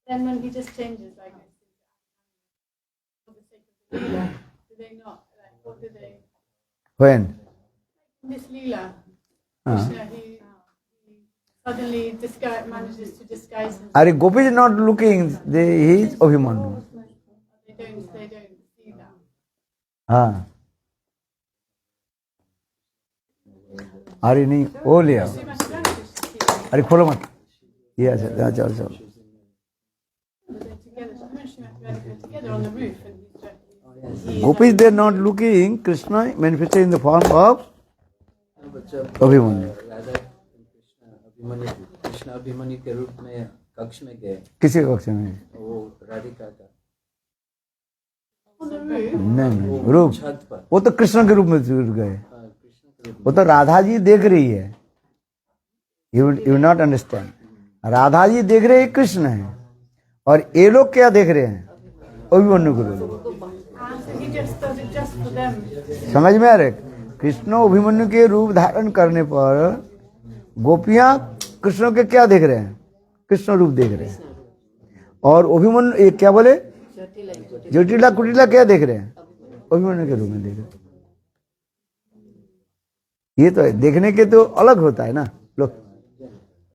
Then when he just changes like this, for the sake of the Leela, do they not? Like, what do they? When? This Leela, Krishna, he suddenly manages to disguise himself. Are gopis not looking? He is Abhimanyu. They don't see that. हाँ, अरे नहीं वो ले आओ, अरे खोलो मत, ये अच्छा चलो चलो। Together on the roof, and Gopis they are not looking Krishna manifested in the form of Abhimanyu. Krishna Abhimanyu के रूप में कक्ष में गए, किसी कक्ष में? वो राधिका का on the roof. नहीं रूप, छत पर, वो तो कृष्ण के रूप में जुड़ गए, कृष्ण के रूप वो तो राधा जी देख रही है। You not understand, Radha ji देख रहे हैं कृष्ण है, और ये लोग क्या देख रहे हैं? अभिमन्यु के रूप। So he just does it just for them. समझ में आ रहे? कृष्ण अभिमन्यु के रूप धारण करने पर गोपियां कृष्ण के क्या देख रहे हैं? कृष्ण रूप देख रहे हैं, और अभिमन्यु क्या बोले? जटिला कुटिला क्या देख रहे हैं? अभिमन्यु के रूप में देख रहे हैं। ये तो है, देखने के तो अलग होता है ना।